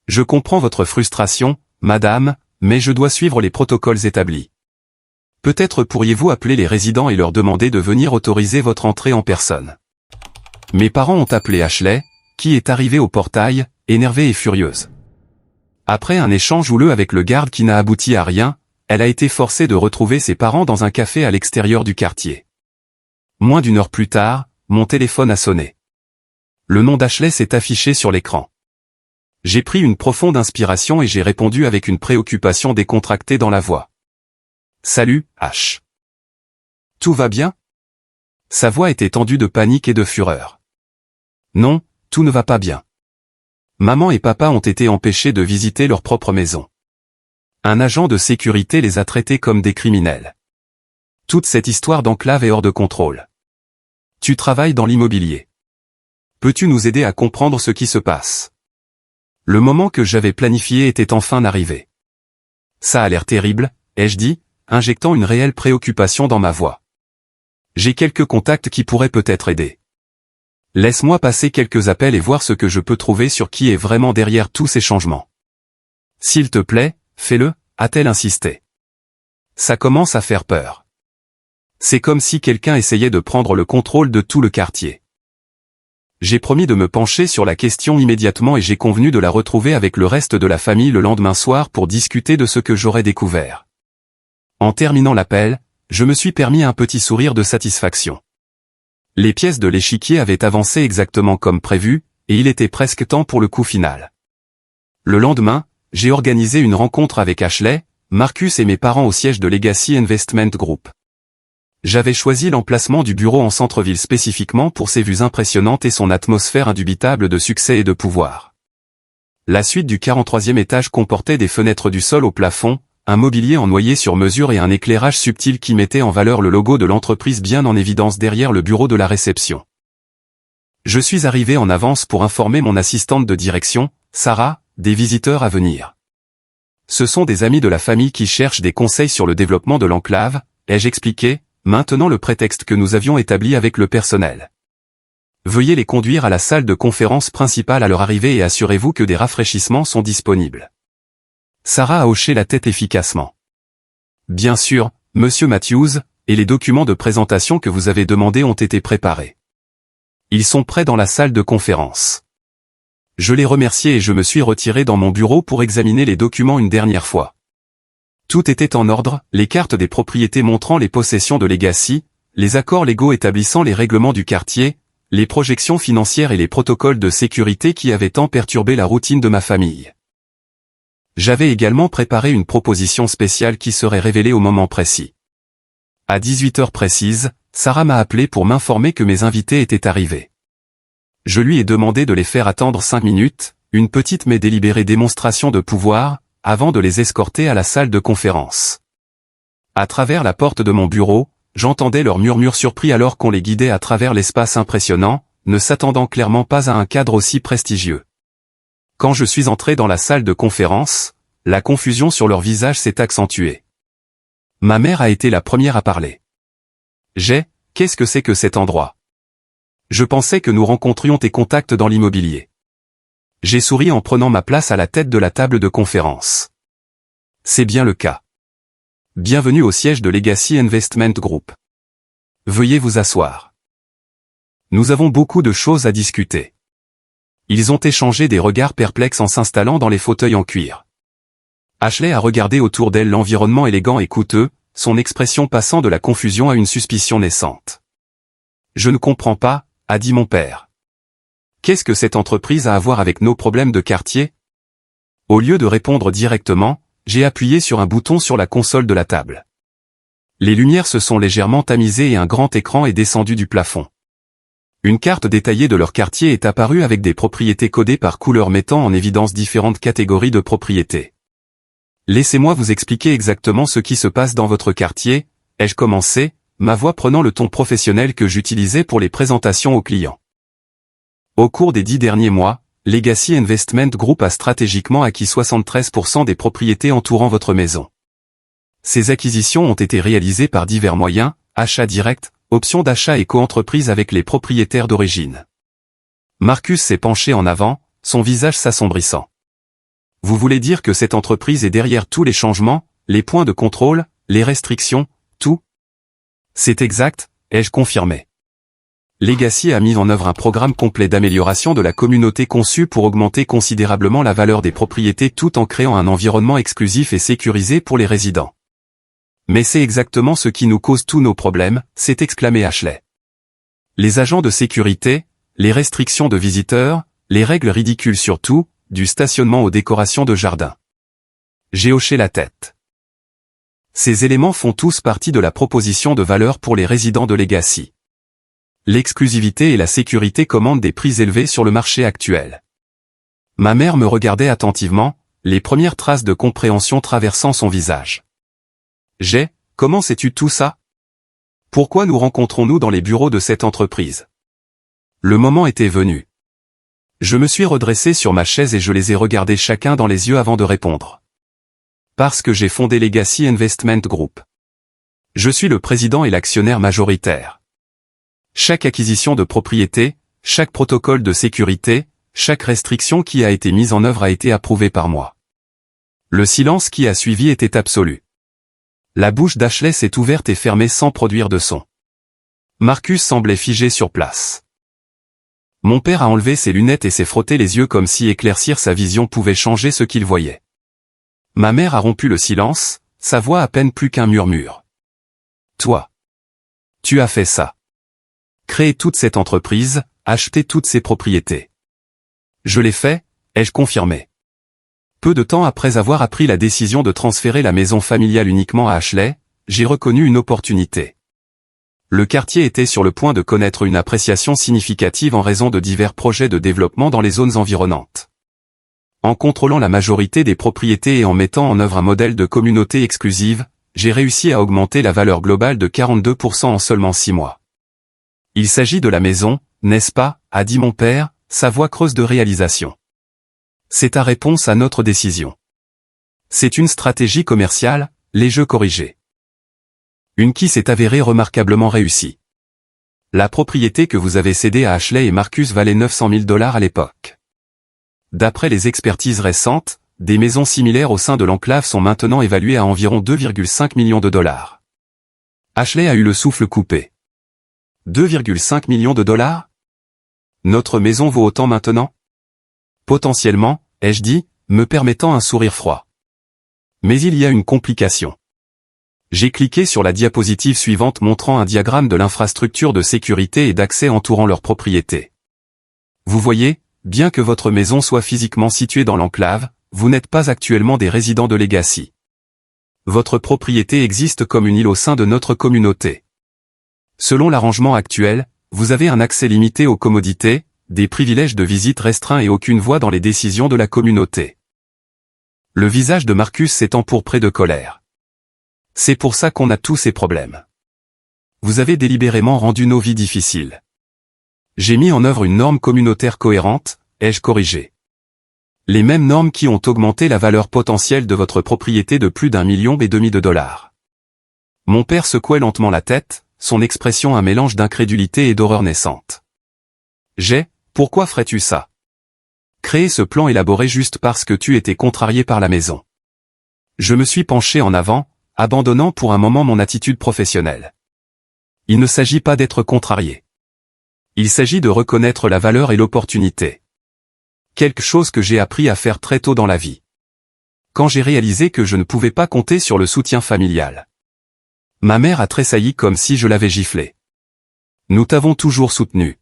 Je comprends votre frustration, madame, mais je dois suivre les protocoles établis. Peut-être pourriez-vous appeler les résidents et leur demander de venir autoriser votre entrée en personne. Mes parents ont appelé Ashley, qui est arrivée au portail, énervée et furieuse. Après un échange houleux avec le garde qui n'a abouti à rien, elle a été forcée de retrouver ses parents dans un café à l'extérieur du quartier. Moins d'une heure plus tard, mon téléphone a sonné. Le nom d'Ashley s'est affiché sur l'écran. J'ai pris une profonde inspiration et j'ai répondu avec une préoccupation décontractée dans la voix. « Salut, H. Tout va bien ?» Sa voix était tendue de panique et de fureur. « Non, tout ne va pas bien. Maman et papa ont été empêchés de visiter leur propre maison. Un agent de sécurité les a traités comme des criminels. Toute cette histoire d'enclave est hors de contrôle. Tu travailles dans l'immobilier. Peux-tu nous aider à comprendre ce qui se passe ? » Le moment que j'avais planifié était enfin arrivé. Ça a l'air terrible, ai-je dit, injectant une réelle préoccupation dans ma voix. J'ai quelques contacts qui pourraient peut-être aider. Laisse-moi passer quelques appels et voir ce que je peux trouver sur qui est vraiment derrière tous ces changements. S'il te plaît, fais-le, a-t-elle insisté. Ça commence à faire peur. C'est comme si quelqu'un essayait de prendre le contrôle de tout le quartier. J'ai promis de me pencher sur la question immédiatement et j'ai convenu de la retrouver avec le reste de la famille le lendemain soir pour discuter de ce que j'aurais découvert. En terminant l'appel, je me suis permis un petit sourire de satisfaction. Les pièces de l'échiquier avaient avancé exactement comme prévu, et il était presque temps pour le coup final. Le lendemain, j'ai organisé une rencontre avec Ashley, Marcus et mes parents au siège de Legacy Investment Group. J'avais choisi l'emplacement du bureau en centre-ville spécifiquement pour ses vues impressionnantes et son atmosphère indubitable de succès et de pouvoir. La suite du 43e étage comportait des fenêtres du sol au plafond, un mobilier en noyer sur mesure et un éclairage subtil qui mettait en valeur le logo de l'entreprise bien en évidence derrière le bureau de la réception. Je suis arrivé en avance pour informer mon assistante de direction, Sarah, des visiteurs à venir. Ce sont des amis de la famille qui cherchent des conseils sur le développement de l'enclave, ai-je expliqué, maintenant le prétexte que nous avions établi avec le personnel. Veuillez les conduire à la salle de conférence principale à leur arrivée et assurez-vous que des rafraîchissements sont disponibles. Sarah a hoché la tête efficacement. Bien sûr, Monsieur Matthews, et les documents de présentation que vous avez demandés ont été préparés. Ils sont prêts dans la salle de conférence. Je les remerciai et je me suis retiré dans mon bureau pour examiner les documents une dernière fois. Tout était en ordre, les cartes des propriétés montrant les possessions de Legacy, les accords légaux établissant les règlements du quartier, les projections financières et les protocoles de sécurité qui avaient tant perturbé la routine de ma famille. J'avais également préparé une proposition spéciale qui serait révélée au moment précis. À 18h précises, Sarah m'a appelé pour m'informer que mes invités étaient arrivés. Je lui ai demandé de les faire attendre 5 minutes, une petite mais délibérée démonstration de pouvoir, avant de les escorter à la salle de conférence. À travers la porte de mon bureau, j'entendais leurs murmures surpris alors qu'on les guidait à travers l'espace impressionnant, ne s'attendant clairement pas à un cadre aussi prestigieux. Quand je suis entré dans la salle de conférence, la confusion sur leur visage s'est accentuée. Ma mère a été la première à parler. Qu'est-ce que c'est que cet endroit ? Je pensais que nous rencontrions tes contacts dans l'immobilier. J'ai souri en prenant ma place à la tête de la table de conférence. C'est bien le cas. Bienvenue au siège de Legacy Investment Group. Veuillez vous asseoir. Nous avons beaucoup de choses à discuter. Ils ont échangé des regards perplexes en s'installant dans les fauteuils en cuir. Ashley a regardé autour d'elle l'environnement élégant et coûteux, son expression passant de la confusion à une suspicion naissante. Je ne comprends pas, a dit mon père. Qu'est-ce que cette entreprise a à voir avec nos problèmes de quartier ? Au lieu de répondre directement, j'ai appuyé sur un bouton sur la console de la table. Les lumières se sont légèrement tamisées et un grand écran est descendu du plafond. Une carte détaillée de leur quartier est apparue avec des propriétés codées par couleur mettant en évidence différentes catégories de propriétés. Laissez-moi vous expliquer exactement ce qui se passe dans votre quartier, ai-je commencé, ma voix prenant le ton professionnel que j'utilisais pour les présentations aux clients. Au cours des 10 derniers mois, Legacy Investment Group a stratégiquement acquis 73% des propriétés entourant votre maison. Ces acquisitions ont été réalisées par divers moyens, achats directs, options d'achat et coentreprise avec les propriétaires d'origine. Marcus s'est penché en avant, son visage s'assombrissant. Vous voulez dire que cette entreprise est derrière tous les changements, les points de contrôle, les restrictions, tout? C'est exact, ai-je confirmé. Legacy a mis en œuvre un programme complet d'amélioration de la communauté conçu pour augmenter considérablement la valeur des propriétés tout en créant un environnement exclusif et sécurisé pour les résidents. Mais c'est exactement ce qui nous cause tous nos problèmes, s'est exclamé Ashley. Les agents de sécurité, les restrictions de visiteurs, les règles ridicules sur tout, du stationnement aux décorations de jardin. J'ai hoché la tête. Ces éléments font tous partie de la proposition de valeur pour les résidents de Legacy. L'exclusivité et la sécurité commandent des prix élevés sur le marché actuel. Ma mère me regardait attentivement, les premières traces de compréhension traversant son visage. Comment sais-tu tout ça? Pourquoi nous rencontrons-nous dans les bureaux de cette entreprise? Le moment était venu. Je me suis redressé sur ma chaise et je les ai regardés chacun dans les yeux avant de répondre. Parce que j'ai fondé Legacy Investment Group. Je suis le président et l'actionnaire majoritaire. Chaque acquisition de propriété, chaque protocole de sécurité, chaque restriction qui a été mise en œuvre a été approuvée par moi. Le silence qui a suivi était absolu. La bouche d'Ashley s'est ouverte et fermée sans produire de son. Marcus semblait figé sur place. Mon père a enlevé ses lunettes et s'est frotté les yeux comme si éclaircir sa vision pouvait changer ce qu'il voyait. Ma mère a rompu le silence, sa voix à peine plus qu'un murmure. Toi. Tu as fait ça. Créer toute cette entreprise, acheter toutes ces propriétés. Je l'ai fait, ai-je confirmé. Peu de temps après avoir appris la décision de transférer la maison familiale uniquement à Ashley, j'ai reconnu une opportunité. Le quartier était sur le point de connaître une appréciation significative en raison de divers projets de développement dans les zones environnantes. En contrôlant la majorité des propriétés et en mettant en œuvre un modèle de communauté exclusive, j'ai réussi à augmenter la valeur globale de 42% en seulement 6 mois. Il s'agit de la maison, n'est-ce pas, a dit mon père, sa voix creuse de réalisation. C'est ta réponse à notre décision. C'est une stratégie commerciale, les jeux corrigés. Une qui s'est avérée remarquablement réussie. La propriété que vous avez cédée à Ashley et Marcus valait 900 000 $ à l'époque. D'après les expertises récentes, des maisons similaires au sein de l'enclave sont maintenant évaluées à environ 2,5 millions de $. Ashley a eu le souffle coupé. 2,5 millions de $? Notre maison vaut autant maintenant? Potentiellement, ai-je dit, me permettant un sourire froid. Mais il y a une complication. J'ai cliqué sur la diapositive suivante montrant un diagramme de l'infrastructure de sécurité et d'accès entourant leur propriété. Vous voyez, bien que votre maison soit physiquement située dans l'enclave, vous n'êtes pas actuellement des résidents de Legacy. Votre propriété existe comme une île au sein de notre communauté. Selon l'arrangement actuel, vous avez un accès limité aux commodités, des privilèges de visite restreints et aucune voix dans les décisions de la communauté. Le visage de Marcus s'est empourpré de colère. C'est pour ça qu'on a tous ces problèmes. Vous avez délibérément rendu nos vies difficiles. J'ai mis en œuvre une norme communautaire cohérente, ai-je corrigé. Les mêmes normes qui ont augmenté la valeur potentielle de votre propriété de plus d'1,5 million de $. Mon père secouait lentement la tête, son expression un mélange d'incrédulité et d'horreur naissante. Pourquoi ferais-tu ça? Créer ce plan élaboré juste parce que tu étais contrarié par la maison. Je me suis penché en avant, abandonnant pour un moment mon attitude professionnelle. Il ne s'agit pas d'être contrarié. Il s'agit de reconnaître la valeur et l'opportunité. Quelque chose que j'ai appris à faire très tôt dans la vie. Quand j'ai réalisé que je ne pouvais pas compter sur le soutien familial. Ma mère a tressailli comme si je l'avais giflé. Nous t'avons toujours soutenu.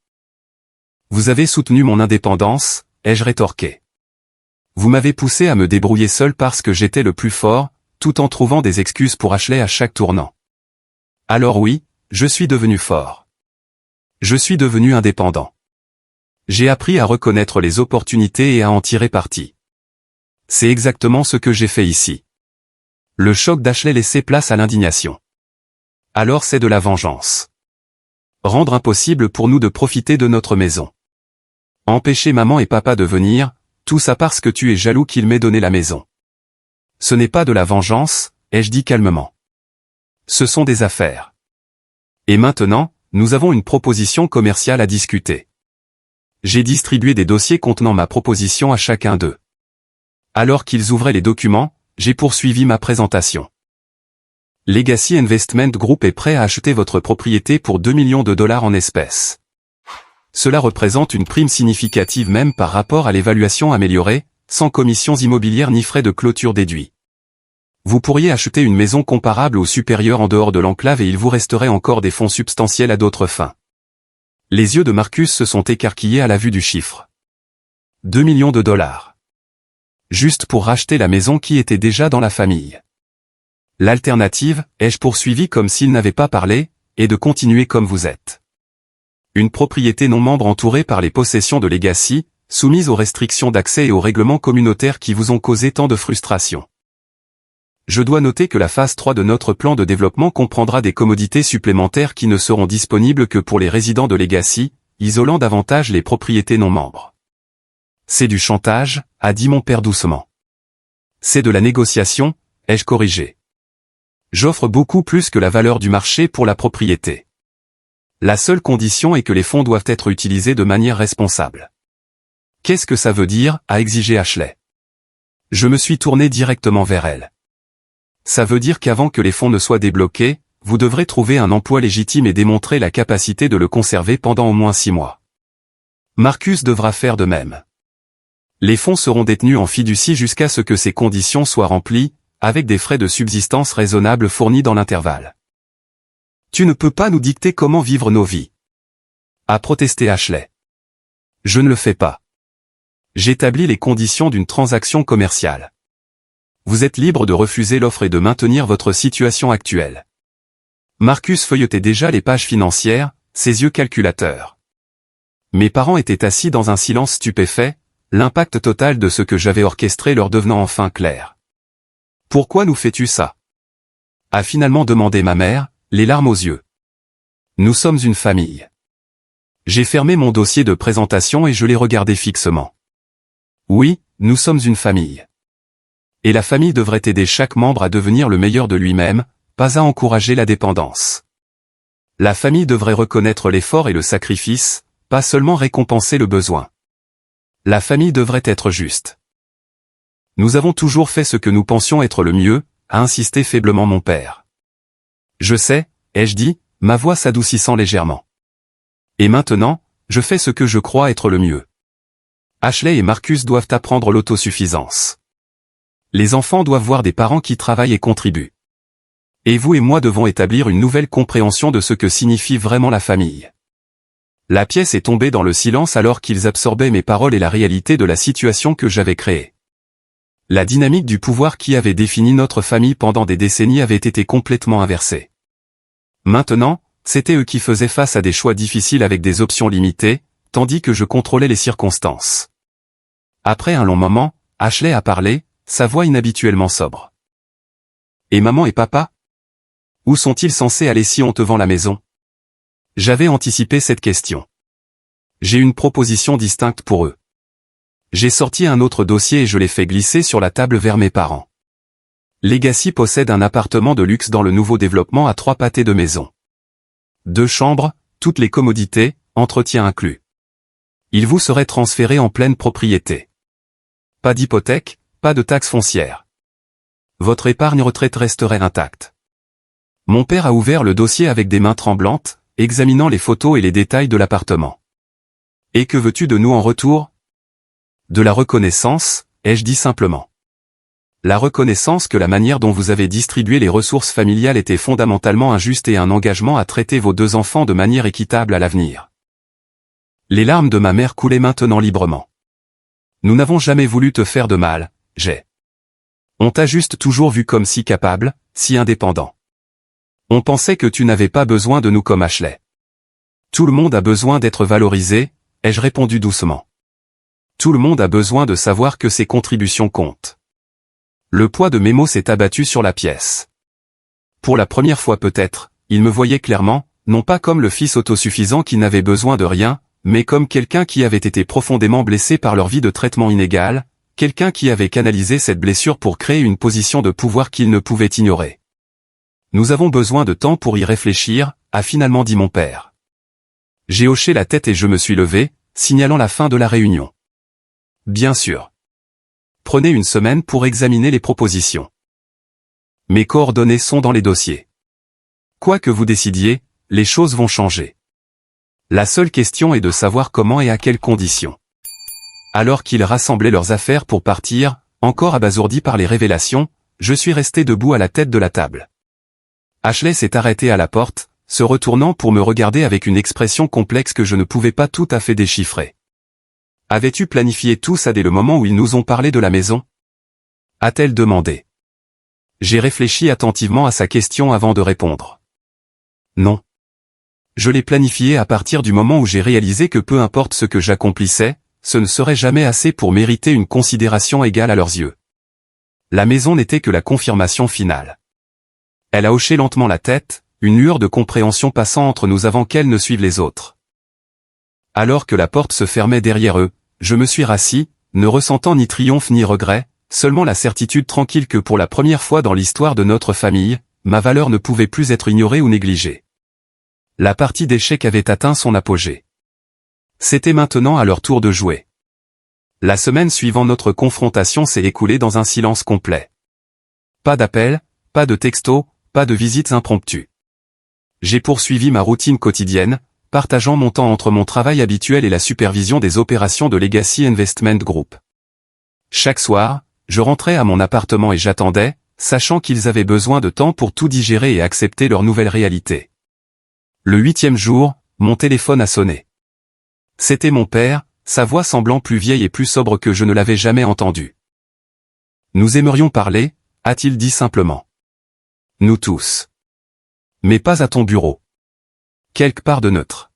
Vous avez soutenu mon indépendance, ai-je rétorqué. Vous m'avez poussé à me débrouiller seul parce que j'étais le plus fort, tout en trouvant des excuses pour Ashley à chaque tournant. Alors oui, je suis devenu fort. Je suis devenu indépendant. J'ai appris à reconnaître les opportunités et à en tirer parti. C'est exactement ce que j'ai fait ici. Le choc d'Ashley laissait place à l'indignation. Alors c'est de la vengeance. Rendre impossible pour nous de profiter de notre maison. Empêcher maman et papa de venir, tout ça parce que tu es jaloux qu'ils m'aient donné la maison. Ce n'est pas de la vengeance, ai-je dit calmement. Ce sont des affaires. Et maintenant, nous avons une proposition commerciale à discuter. J'ai distribué des dossiers contenant ma proposition à chacun d'eux. Alors qu'ils ouvraient les documents, j'ai poursuivi ma présentation. Legacy Investment Group est prêt à acheter votre propriété pour 2 millions de dollars en espèces. Cela représente une prime significative même par rapport à l'évaluation améliorée, sans commissions immobilières ni frais de clôture déduits. Vous pourriez acheter une maison comparable ou supérieure en dehors de l'enclave et il vous resterait encore des fonds substantiels à d'autres fins. Les yeux de Marcus se sont écarquillés à la vue du chiffre. 2 millions de dollars. Juste pour racheter la maison qui était déjà dans la famille. L'alternative, ai-je poursuivi comme s'il n'avait pas parlé, est de continuer comme vous êtes. Une propriété non membre entourée par les possessions de Legacy, soumise aux restrictions d'accès et aux règlements communautaires qui vous ont causé tant de frustration. Je dois noter que la phase 3 de notre plan de développement comprendra des commodités supplémentaires qui ne seront disponibles que pour les résidents de Legacy, isolant davantage les propriétés non membres. C'est du chantage, a dit mon père doucement. C'est de la négociation, ai-je corrigé. J'offre beaucoup plus que la valeur du marché pour la propriété. La seule condition est que les fonds doivent être utilisés de manière responsable. Qu'est-ce que ça veut dire, a exigé Ashley. Je me suis tourné directement vers elle. Ça veut dire qu'avant que les fonds ne soient débloqués, vous devrez trouver un emploi légitime et démontrer la capacité de le conserver pendant au moins 6 mois. Marcus devra faire de même. Les fonds seront détenus en fiducie jusqu'à ce que ces conditions soient remplies, avec des frais de subsistance raisonnables fournis dans l'intervalle. Tu ne peux pas nous dicter comment vivre nos vies. A protesté Ashley. Je ne le fais pas. J'établis les conditions d'une transaction commerciale. Vous êtes libre de refuser l'offre et de maintenir votre situation actuelle. Marcus feuilletait déjà les pages financières, ses yeux calculateurs. Mes parents étaient assis dans un silence stupéfait, l'impact total de ce que j'avais orchestré leur devenant enfin clair. Pourquoi nous fais-tu ça? A finalement demandé ma mère, les larmes aux yeux. Nous sommes une famille. J'ai fermé mon dossier de présentation et je l'ai regardé fixement. Oui, nous sommes une famille. Et la famille devrait aider chaque membre à devenir le meilleur de lui-même, pas à encourager la dépendance. La famille devrait reconnaître l'effort et le sacrifice, pas seulement récompenser le besoin. La famille devrait être juste. Nous avons toujours fait ce que nous pensions être le mieux, a insisté faiblement mon père. Je sais, ai-je dit, ma voix s'adoucissant légèrement. Et maintenant, je fais ce que je crois être le mieux. Ashley et Marcus doivent apprendre l'autosuffisance. Les enfants doivent voir des parents qui travaillent et contribuent. Et vous et moi devons établir une nouvelle compréhension de ce que signifie vraiment la famille. La pièce est tombée dans le silence alors qu'ils absorbaient mes paroles et la réalité de la situation que j'avais créée. La dynamique du pouvoir qui avait défini notre famille pendant des décennies avait été complètement inversée. Maintenant, c'était eux qui faisaient face à des choix difficiles avec des options limitées, tandis que je contrôlais les circonstances. Après un long moment, Ashley a parlé, sa voix inhabituellement sobre. Et maman et papa? Où sont-ils censés aller si on te vend la maison? J'avais anticipé cette question. J'ai une proposition distincte pour eux. J'ai sorti un autre dossier et je l'ai fait glisser sur la table vers mes parents. Legacy possède un appartement de luxe dans le nouveau développement à 3 pâtés de maison. 2 chambres, toutes les commodités, entretien inclus. Il vous serait transféré en pleine propriété. Pas d'hypothèque, pas de taxe foncière. Votre épargne retraite resterait intacte. Mon père a ouvert le dossier avec des mains tremblantes, examinant les photos et les détails de l'appartement. Et que veux-tu de nous en retour? De la reconnaissance, ai-je dit simplement. La reconnaissance que la manière dont vous avez distribué les ressources familiales était fondamentalement injuste et un engagement à traiter vos 2 enfants de manière équitable à l'avenir. Les larmes de ma mère coulaient maintenant librement. Nous n'avons jamais voulu te faire de mal, j'ai. On t'a juste toujours vu comme si capable, si indépendant. On pensait que tu n'avais pas besoin de nous comme Ashley. Tout le monde a besoin d'être valorisé, ai-je répondu doucement. Tout le monde a besoin de savoir que ses contributions comptent. Le poids de mes mots s'est abattu sur la pièce. Pour la première fois peut-être, il me voyait clairement, non pas comme le fils autosuffisant qui n'avait besoin de rien, mais comme quelqu'un qui avait été profondément blessé par leur vie de traitement inégal, quelqu'un qui avait canalisé cette blessure pour créer une position de pouvoir qu'il ne pouvait ignorer. Nous avons besoin de temps pour y réfléchir, a finalement dit mon père. J'ai hoché la tête et je me suis levé, signalant la fin de la réunion. Bien sûr. prenez une semaine pour examiner les propositions. Mes coordonnées sont dans les dossiers. Quoi que vous décidiez, les choses vont changer. La seule question est de savoir comment et à quelles conditions. » Alors qu'ils rassemblaient leurs affaires pour partir, encore abasourdi par les révélations, je suis resté debout à la tête de la table. Ashley s'est arrêté à la porte, se retournant pour me regarder avec une expression complexe que je ne pouvais pas tout à fait déchiffrer. « Avais-tu planifié tout ça dès le moment où ils nous ont parlé de la maison ?» a-t-elle demandé. J'ai réfléchi attentivement à sa question avant de répondre. Non. Je l'ai planifié à partir du moment où j'ai réalisé que peu importe ce que j'accomplissais, ce ne serait jamais assez pour mériter une considération égale à leurs yeux. La maison n'était que la confirmation finale. Elle a hoché lentement la tête, une lueur de compréhension passant entre nous avant qu'elle ne suive les autres. Alors que la porte se fermait derrière eux, je me suis rassis, ne ressentant ni triomphe ni regret, seulement la certitude tranquille que pour la première fois dans l'histoire de notre famille, ma valeur ne pouvait plus être ignorée ou négligée. La partie d'échecs avait atteint son apogée. C'était maintenant à leur tour de jouer. La semaine suivant notre confrontation s'est écoulée dans un silence complet. Pas d'appel, pas de texto, pas de visites impromptues. J'ai poursuivi ma routine quotidienne, partageant mon temps entre mon travail habituel et la supervision des opérations de Legacy Investment Group. Chaque soir, je rentrais à mon appartement et j'attendais, sachant qu'ils avaient besoin de temps pour tout digérer et accepter leur nouvelle réalité. Le 8e jour, mon téléphone a sonné. C'était mon père, sa voix semblant plus vieille et plus sobre que je ne l'avais jamais entendue. « Nous aimerions parler » a-t-il dit simplement. « Nous tous. Mais pas à ton bureau. Quelque part de neutre.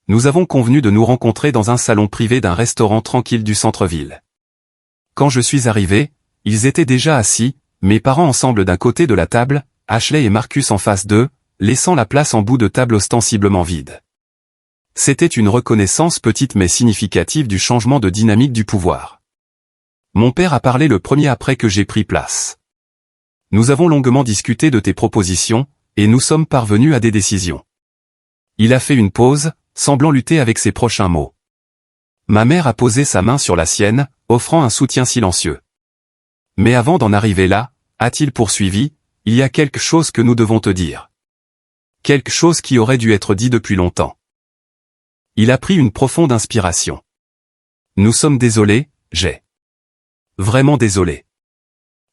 Nous avons convenu de nous rencontrer dans un salon privé d'un restaurant tranquille du centre-ville. Quand je suis arrivé, ils étaient déjà assis, mes parents ensemble d'un côté de la table, Ashley et Marcus en face d'eux, laissant la place en bout de table ostensiblement vide. C'était une reconnaissance petite mais significative du changement de dynamique du pouvoir. Mon père a parlé le premier après que j'ai pris place. Nous avons longuement discuté de tes propositions, et nous sommes parvenus à des décisions. Il a fait une pause, semblant lutter avec ses prochains mots. Ma mère a posé sa main sur la sienne, offrant un soutien silencieux. Mais avant d'en arriver là, a-t-il poursuivi, il y a quelque chose que nous devons te dire. Quelque chose qui aurait dû être dit depuis longtemps. Il a pris une profonde inspiration. Nous sommes désolés, j'ai. Vraiment désolés.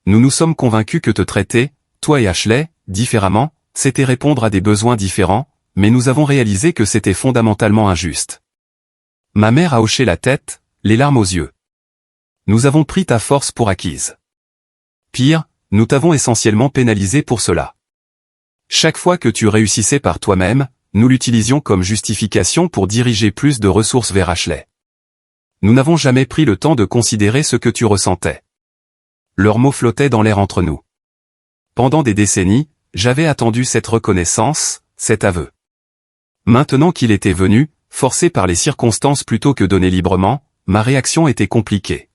Nous nous sommes convaincus que te traiter, toi et Ashley, différemment, c'était répondre à des besoins différents, mais nous avons réalisé que c'était fondamentalement injuste. Ma mère a hoché la tête, les larmes aux yeux. Nous avons pris ta force pour acquise. Pire, nous t'avons essentiellement pénalisé pour cela. Chaque fois que tu réussissais par toi-même, nous l'utilisions comme justification pour diriger plus de ressources vers Ashley. Nous n'avons jamais pris le temps de considérer ce que tu ressentais. Leurs mots flottaient dans l'air entre nous. Pendant des décennies, j'avais attendu cette reconnaissance, cet aveu. Maintenant qu'il était venu, forcé par les circonstances plutôt que donné librement, ma réaction était compliquée.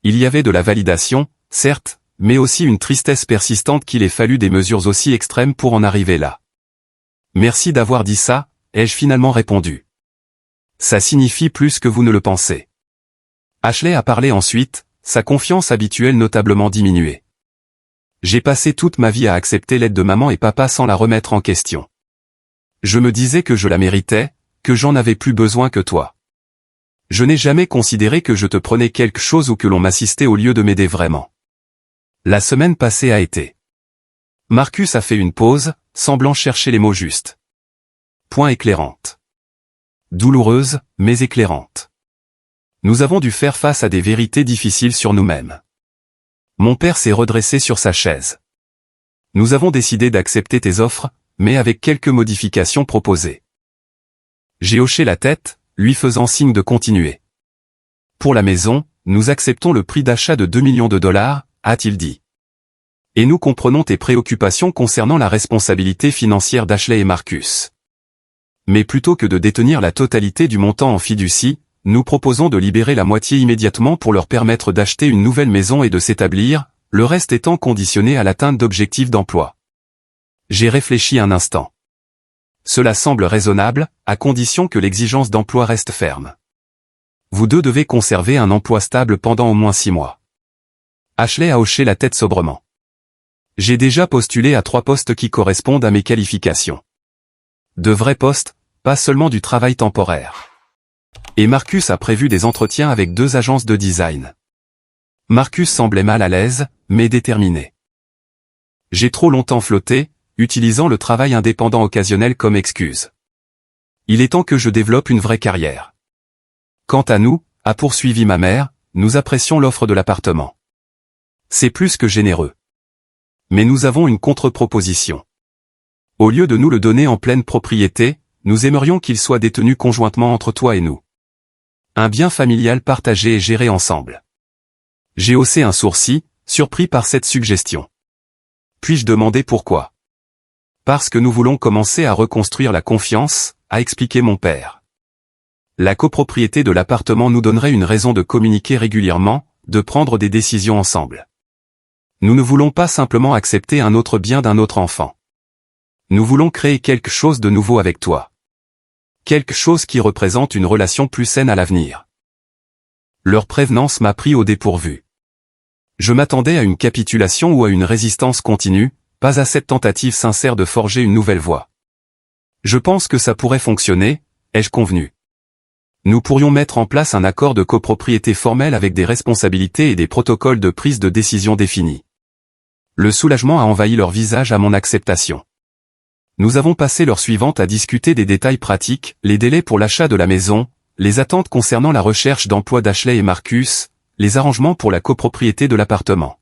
Il y avait de la validation, certes, mais aussi une tristesse persistante qu'il ait fallu des mesures aussi extrêmes pour en arriver là. Merci d'avoir dit ça, ai-je finalement répondu. Ça signifie plus que vous ne le pensez. Ashley a parlé ensuite, sa confiance habituelle notablement diminuée. J'ai passé toute ma vie à accepter l'aide de maman et papa sans la remettre en question. Je me disais que je la méritais, que j'en avais plus besoin que toi. Je n'ai jamais considéré que je te prenais quelque chose ou que l'on m'assistait au lieu de m'aider vraiment. La semaine passée a été. Marcus a fait une pause, semblant chercher les mots justes. Point éclairante. Douloureuse, mais éclairante. Nous avons dû faire face à des vérités difficiles sur nous-mêmes. Mon père s'est redressé sur sa chaise. Nous avons décidé d'accepter tes offres, mais avec quelques modifications proposées. J'ai hoché la tête, lui faisant signe de continuer. Pour la maison, nous acceptons le prix d'achat de 2 millions de dollars, a-t-il dit. Et nous comprenons tes préoccupations concernant la responsabilité financière d'Ashley et Marcus. Mais plutôt que de détenir la totalité du montant en fiducie, nous proposons de libérer la moitié immédiatement pour leur permettre d'acheter une nouvelle maison et de s'établir, le reste étant conditionné à l'atteinte d'objectifs d'emploi. J'ai réfléchi un instant. Cela semble raisonnable, à condition que l'exigence d'emploi reste ferme. Vous deux devez conserver un emploi stable pendant au moins 6 mois. Ashley a hoché la tête sobrement. J'ai déjà postulé à 3 postes qui correspondent à mes qualifications. De vrais postes, pas seulement du travail temporaire. Et Marcus a prévu des entretiens avec 2 agences de design. Marcus semblait mal à l'aise, mais déterminé. J'ai trop longtemps flotté, utilisant le travail indépendant occasionnel comme excuse. Il est temps que je développe une vraie carrière. Quant à nous, a poursuivi ma mère, nous apprécions l'offre de l'appartement. C'est plus que généreux. Mais nous avons une contre-proposition. Au lieu de nous le donner en pleine propriété, nous aimerions qu'il soit détenu conjointement entre toi et nous. Un bien familial partagé et géré ensemble. J'ai haussé un sourcil, surpris par cette suggestion. Puis-je demander pourquoi? Parce que nous voulons commencer à reconstruire la confiance, a expliqué mon père. La copropriété de l'appartement nous donnerait une raison de communiquer régulièrement, de prendre des décisions ensemble. Nous ne voulons pas simplement accepter un autre bien d'un autre enfant. Nous voulons créer quelque chose de nouveau avec toi. Quelque chose qui représente une relation plus saine à l'avenir. Leur prévenance m'a pris au dépourvu. Je m'attendais à une capitulation ou à une résistance continue, pas à cette tentative sincère de forger une nouvelle voie. Je pense que ça pourrait fonctionner, ai-je convenu. Nous pourrions mettre en place un accord de copropriété formel avec des responsabilités et des protocoles de prise de décision définis. Le soulagement a envahi leur visage à mon acceptation. Nous avons passé l'heure suivante à discuter des détails pratiques, les délais pour l'achat de la maison, les attentes concernant la recherche d'emploi d'Ashley et Marcus, les arrangements pour la copropriété de l'appartement.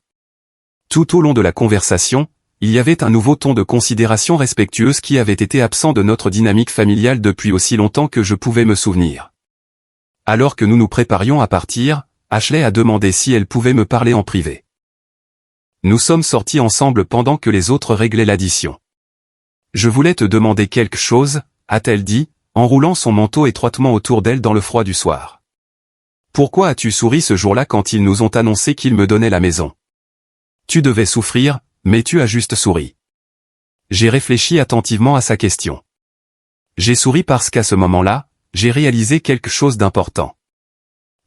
Tout au long de la conversation, il y avait un nouveau ton de considération respectueuse qui avait été absent de notre dynamique familiale depuis aussi longtemps que je pouvais me souvenir. Alors que nous nous préparions à partir, Ashley a demandé si elle pouvait me parler en privé. Nous sommes sortis ensemble pendant que les autres réglaient l'addition. Je voulais te demander quelque chose, a-t-elle dit, enroulant son manteau étroitement autour d'elle dans le froid du soir. Pourquoi as-tu souri ce jour-là quand ils nous ont annoncé qu'ils me donnaient la maison? Tu devais souffrir, mais tu as juste souri. J'ai réfléchi attentivement à sa question. J'ai souri parce qu'à ce moment-là, j'ai réalisé quelque chose d'important.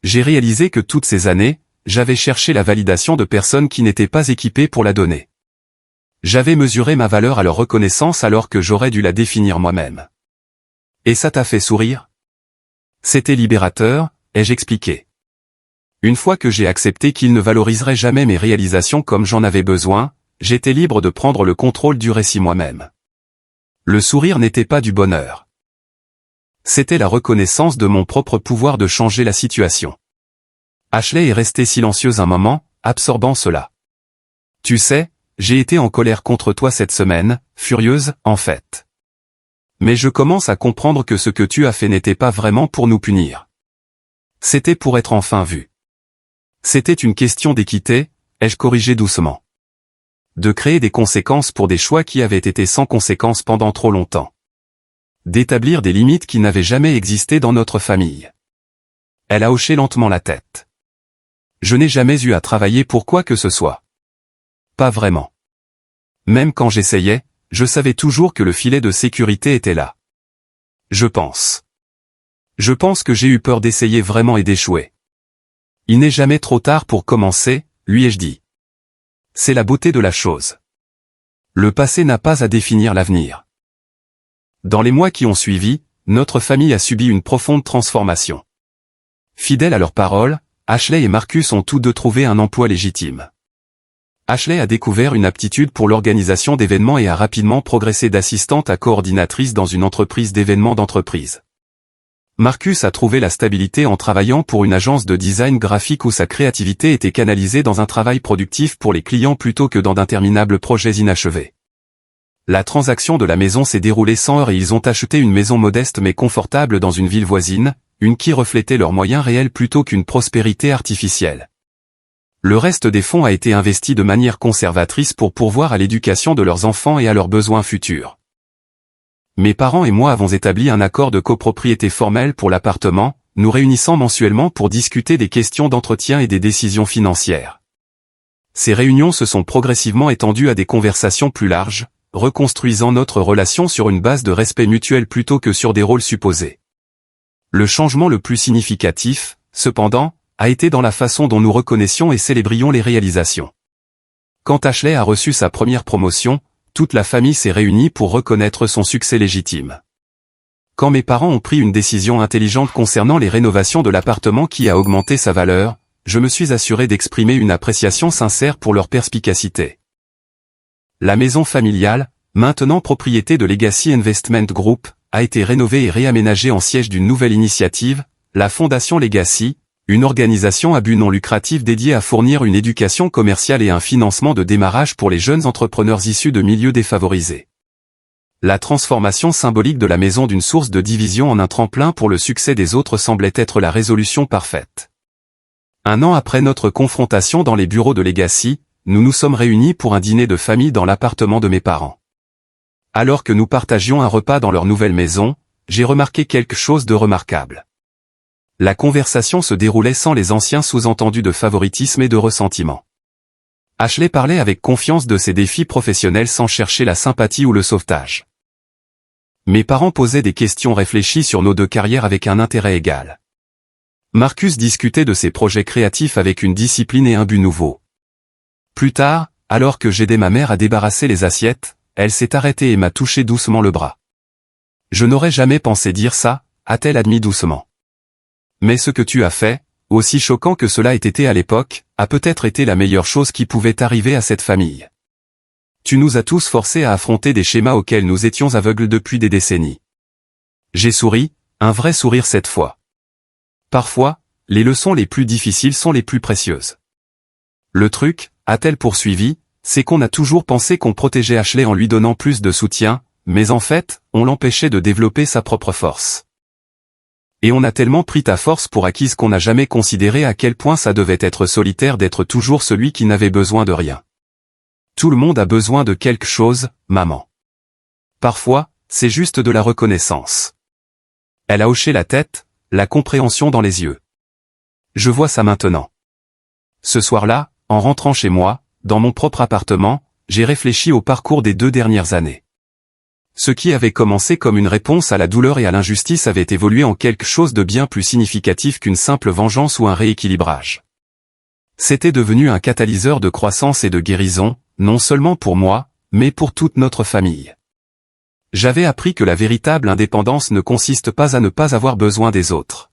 J'ai réalisé que toutes ces années, j'avais cherché la validation de personnes qui n'étaient pas équipées pour la donner. J'avais mesuré ma valeur à leur reconnaissance alors que j'aurais dû la définir moi-même. Et ça t'a fait sourire? C'était libérateur, ai-je expliqué. Une fois que j'ai accepté qu'ils ne valoriseraient jamais mes réalisations comme j'en avais besoin, j'étais libre de prendre le contrôle du récit moi-même. Le sourire n'était pas du bonheur. C'était la reconnaissance de mon propre pouvoir de changer la situation. Ashley est restée silencieuse un moment, absorbant cela. Tu sais, j'ai été en colère contre toi cette semaine, furieuse, en fait. Mais je commence à comprendre que ce que tu as fait n'était pas vraiment pour nous punir. C'était pour être enfin vu. C'était une question d'équité, ai-je corrigé doucement. De créer des conséquences pour des choix qui avaient été sans conséquences pendant trop longtemps. D'établir des limites qui n'avaient jamais existé dans notre famille. Elle a hoché lentement la tête. Je n'ai jamais eu à travailler pour quoi que ce soit. Pas vraiment. Même quand j'essayais, je savais toujours que le filet de sécurité était là. Je pense que j'ai eu peur d'essayer vraiment et d'échouer. Il n'est jamais trop tard pour commencer, lui ai-je dit. C'est la beauté de la chose. Le passé n'a pas à définir l'avenir. Dans les mois qui ont suivi, notre famille a subi une profonde transformation. Fidèles à leurs paroles, Ashley et Marcus ont tous deux trouvé un emploi légitime. Ashley a découvert une aptitude pour l'organisation d'événements et a rapidement progressé d'assistante à coordinatrice dans une entreprise d'événements d'entreprise. Marcus a trouvé la stabilité en travaillant pour une agence de design graphique où sa créativité était canalisée dans un travail productif pour les clients plutôt que dans d'interminables projets inachevés. La transaction de la maison s'est déroulée sans heurts et ils ont acheté une maison modeste mais confortable dans une ville voisine, une qui reflétait leurs moyens réels plutôt qu'une prospérité artificielle. Le reste des fonds a été investi de manière conservatrice pour pourvoir à l'éducation de leurs enfants et à leurs besoins futurs. Mes parents et moi avons établi un accord de copropriété formel pour l'appartement, nous réunissant mensuellement pour discuter des questions d'entretien et des décisions financières. Ces réunions se sont progressivement étendues à des conversations plus larges, reconstruisant notre relation sur une base de respect mutuel plutôt que sur des rôles supposés. Le changement le plus significatif, cependant, a été dans la façon dont nous reconnaissions et célébrions les réalisations. Quand Ashley a reçu sa première promotion, toute la famille s'est réunie pour reconnaître son succès légitime. Quand mes parents ont pris une décision intelligente concernant les rénovations de l'appartement qui a augmenté sa valeur, je me suis assuré d'exprimer une appréciation sincère pour leur perspicacité. La maison familiale, maintenant propriété de Legacy Investment Group, a été rénovée et réaménagée en siège d'une nouvelle initiative, la Fondation Legacy, une organisation à but non lucratif dédiée à fournir une éducation commerciale et un financement de démarrage pour les jeunes entrepreneurs issus de milieux défavorisés. La transformation symbolique de la maison d'une source de division en un tremplin pour le succès des autres semblait être la résolution parfaite. Un an après notre confrontation dans les bureaux de Legacy, nous nous sommes réunis pour un dîner de famille dans l'appartement de mes parents. Alors que nous partagions un repas dans leur nouvelle maison, j'ai remarqué quelque chose de remarquable. La conversation se déroulait sans les anciens sous-entendus de favoritisme et de ressentiment. Ashley parlait avec confiance de ses défis professionnels sans chercher la sympathie ou le sauvetage. Mes parents posaient des questions réfléchies sur nos deux carrières avec un intérêt égal. Marcus discutait de ses projets créatifs avec une discipline et un but nouveau. Plus tard, alors que j'aidais ma mère à débarrasser les assiettes, elle s'est arrêtée et m'a touché doucement le bras. « Je n'aurais jamais pensé dire ça », a-t-elle admis doucement. Mais ce que tu as fait, aussi choquant que cela ait été à l'époque, a peut-être été la meilleure chose qui pouvait arriver à cette famille. Tu nous as tous forcés à affronter des schémas auxquels nous étions aveugles depuis des décennies. J'ai souri, un vrai sourire cette fois. Parfois, les leçons les plus difficiles sont les plus précieuses. Le truc, a-t-elle poursuivi, c'est qu'on a toujours pensé qu'on protégeait Ashley en lui donnant plus de soutien, mais en fait, on l'empêchait de développer sa propre force. Et on a tellement pris ta force pour acquise qu'on n'a jamais considéré à quel point ça devait être solitaire d'être toujours celui qui n'avait besoin de rien. Tout le monde a besoin de quelque chose, maman. Parfois, c'est juste de la reconnaissance. Elle a hoché la tête, la compréhension dans les yeux. Je vois ça maintenant. Ce soir-là, en rentrant chez moi, dans mon propre appartement, j'ai réfléchi au parcours des 2 dernières années. Ce qui avait commencé comme une réponse à la douleur et à l'injustice avait évolué en quelque chose de bien plus significatif qu'une simple vengeance ou un rééquilibrage. C'était devenu un catalyseur de croissance et de guérison, non seulement pour moi, mais pour toute notre famille. J'avais appris que la véritable indépendance ne consiste pas à ne pas avoir besoin des autres.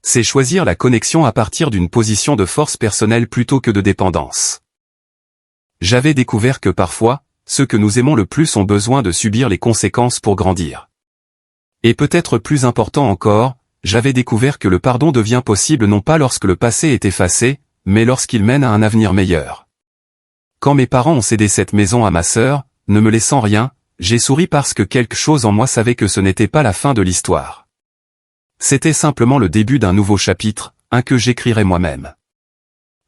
C'est choisir la connexion à partir d'une position de force personnelle plutôt que de dépendance. J'avais découvert que parfois, ceux que nous aimons le plus ont besoin de subir les conséquences pour grandir. Et peut-être plus important encore, j'avais découvert que le pardon devient possible non pas lorsque le passé est effacé, mais lorsqu'il mène à un avenir meilleur. Quand mes parents ont cédé cette maison à ma sœur, ne me laissant rien, j'ai souri parce que quelque chose en moi savait que ce n'était pas la fin de l'histoire. C'était simplement le début d'un nouveau chapitre, un que j'écrirais moi-même.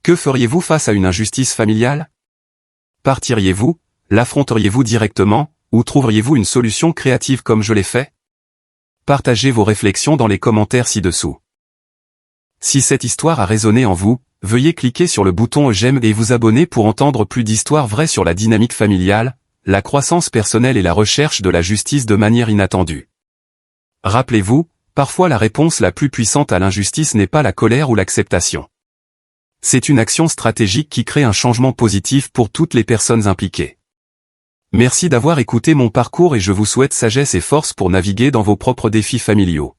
Que feriez-vous face à une injustice familiale? Partiriez-vous? L'affronteriez-vous directement, ou trouveriez-vous une solution créative comme je l'ai fait? Partagez vos réflexions dans les commentaires ci-dessous. Si cette histoire a résonné en vous, veuillez cliquer sur le bouton j'aime et vous abonner pour entendre plus d'histoires vraies sur la dynamique familiale, la croissance personnelle et la recherche de la justice de manière inattendue. Rappelez-vous, parfois la réponse la plus puissante à l'injustice n'est pas la colère ou l'acceptation. C'est une action stratégique qui crée un changement positif pour toutes les personnes impliquées. Merci d'avoir écouté mon parcours et je vous souhaite sagesse et force pour naviguer dans vos propres défis familiaux.